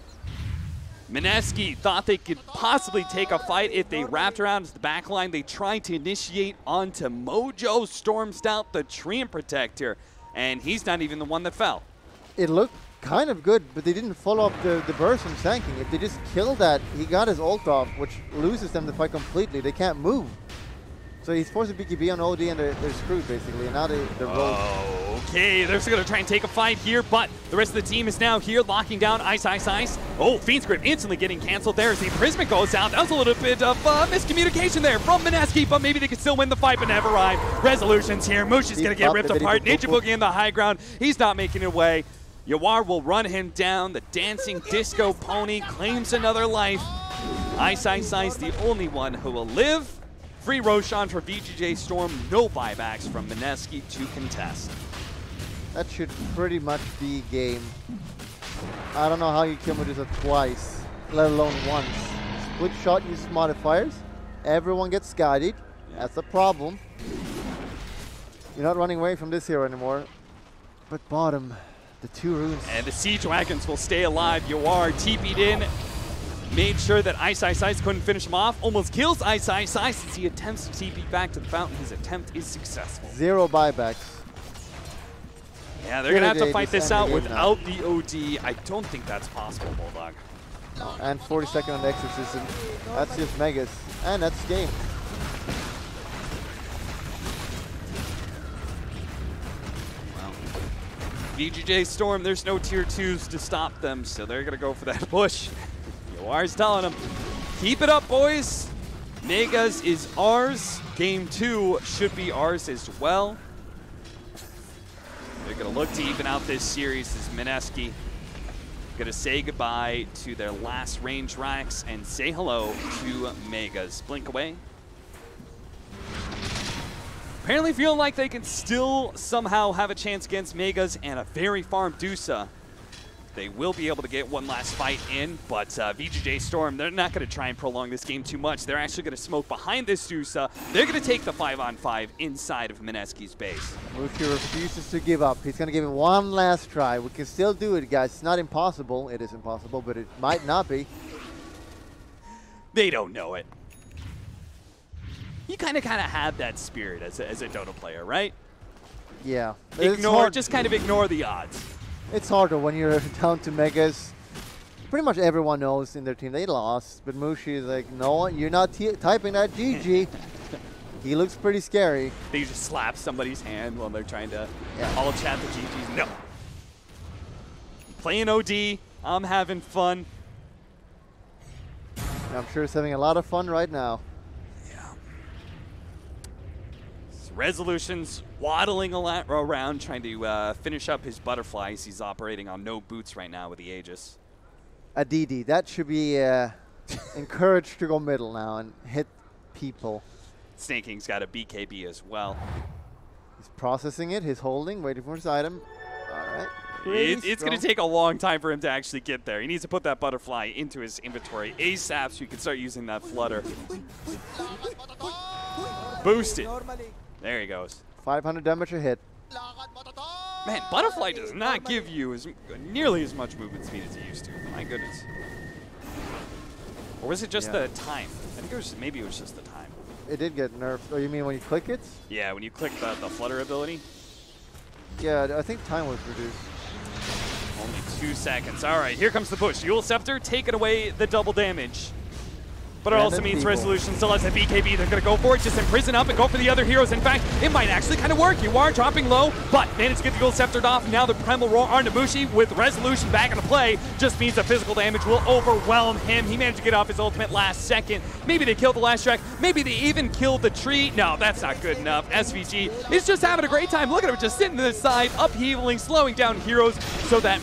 Mineski thought they could possibly take a fight if they wrapped around the back line. They tried to initiate onto Mojo, storms out the Treant Protector, and he's not even the one that fell. It looked kind of good, but they didn't follow up the burst from Sanking. If they just killed that, he got his ult off, which loses them the fight completely. They can't move. So he's forced to BKB on OD, and they're screwed, basically, and now they're rolled. Okay, they're just going to try and take a fight here, but the rest of the team is now here, locking down Ice. Oh, Fiend's Grip instantly getting canceled there as the imprisonment goes out. That was a little bit of miscommunication there from Mineski, but maybe they could still win the fight, but never mind. Resolution's here. Mushi's going to get ripped apart. Ninja Boogie in the high ground. He's not making it away. Yawar will run him down. The dancing disco pony claims another life. Ice, the only one who will live. Free Roshan for VGJ.Storm. No buybacks from Mineski to contest. That should pretty much be game. I don't know how you kill Medusa twice, let alone once. Split shot uses modifiers. Everyone gets guided. That's the problem. You're not running away from this hero anymore. But bottom, the 2 runes. And the Siege Wagons will stay alive. Yawar TP'd in, made sure that Ice couldn't finish him off. Almost kills Ice as he attempts to TP back to the fountain. His attempt is successful. 0 buybacks. Yeah, they're going to have to fight this out without the OD. I don't think that's possible, Bulldog. And 40-second on the Exorcism. That's just Megas. And that's game. Well, VGJ.Storm, there's no tier 2s to stop them, so they're going to go for that push. Yawar's telling them, keep it up, boys. Megas is ours. Game 2 should be ours as well. They're going to look to even out this series as Mineski going to say goodbye to their last range racks and say hello to Megas. Blink away. Apparently feeling like they can still somehow have a chance against Megas and a very farmed Dusa. They will be able to get one last fight in, but VGJ.Storm, they're not going to try and prolong this game too much. They're actually going to smoke behind this Dusa. They're going to take the 5-on-5 inside of Mineski's base. Mushi refuses to give up. He's going to give it one last try. We can still do it, guys. It's not impossible. It is impossible, but it might not be. They don't know it. You kind of have that spirit as a Dota player, right? Yeah. Just kind of ignore the odds. It's harder when you're down to Megas. Pretty much everyone knows in their team they lost, but Mushi is like, no, you're not typing that GG. He looks pretty scary. They just slap somebody's hand while they're trying to all chat the GGs. No. Playing OD. I'm having fun. I'm sure he's having a lot of fun right now. Resolution's waddling around, trying to finish up his butterflies. He's operating on no boots right now with the Aegis. Aditi, that should be encouraged to go middle now and hit people. Snaking's got a BKB as well. He's processing it, he's holding, waiting for his item. All right. It's going to take a long time for him to actually get there. He needs to put that butterfly into his inventory ASAP so he can start using that flutter. Boosted. There he goes. 500 damage a hit. Man, Butterfly does not give you nearly as much movement speed as it used to. My goodness. Or was it just the time? I think maybe it was just the time. It did get nerfed. Oh, you mean when you click it? Yeah, when you click the flutter ability. Yeah, I think time was reduced. Only 2 seconds. All right, here comes the push. Dual Scepter taking away the double damage. But it also means Resolution still has a BKB. They're going to go for it, just imprison up and go for the other heroes. In fact, it might actually kind of work. You are dropping low, but managed to get the Dual Sceptered off. Now the Primal Roar on Namushi with Resolution back into play just means the physical damage will overwhelm him. He managed to get off his ultimate last second. Maybe they killed the last track. Maybe they even killed the tree. No, that's not good enough. SVG is just having a great time. Look at him just sitting to the side, uphealing, slowing down heroes so that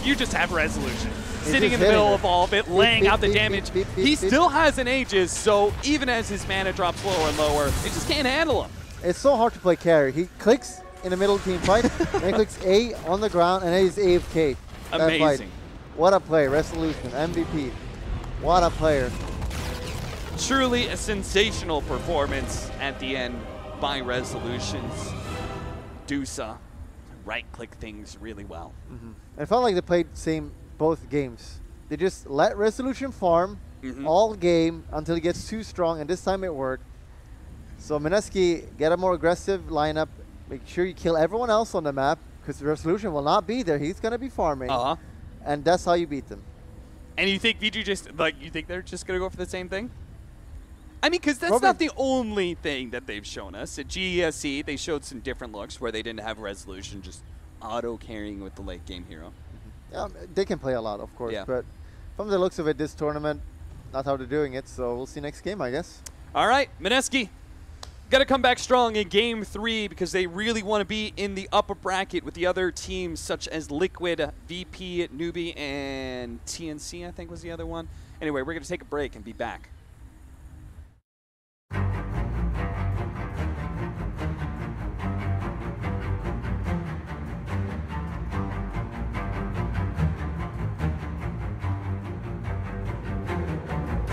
you just have Resolution. Sitting in the middle of all of it, laying out the damage. He still has an Aegis, so even as his mana drops lower and lower, it just can't handle him. It's so hard to play carry. He clicks in the middle team fight, then he clicks A on the ground, and then he's AFK. Amazing. What a play. Resolution, MVP. What a player. Truly a sensational performance at the end by Resolutions. Dusa right-click things really well. It felt like they played both games. They just let Resolution farm all game until he gets too strong, and this time it worked. So Mineski, get a more aggressive lineup. Make sure you kill everyone else on the map, because Resolution will not be there. He's going to be farming. And that's how you beat them. And you think you think they're just going to go for the same thing? I mean, because that's not the only thing that they've shown us. At GESC, they showed some different looks where they didn't have Resolution, just auto-carrying with the late-game hero. They can play a lot, of course, but from the looks of it, this tournament, not how they're doing it, so we'll see next game, I guess. All right, Mineski, got to come back strong in Game 3 because they really want to be in the upper bracket with the other teams such as Liquid, VP, Newbie, and TNC, I think was the other one. Anyway, we're going to take a break and be back.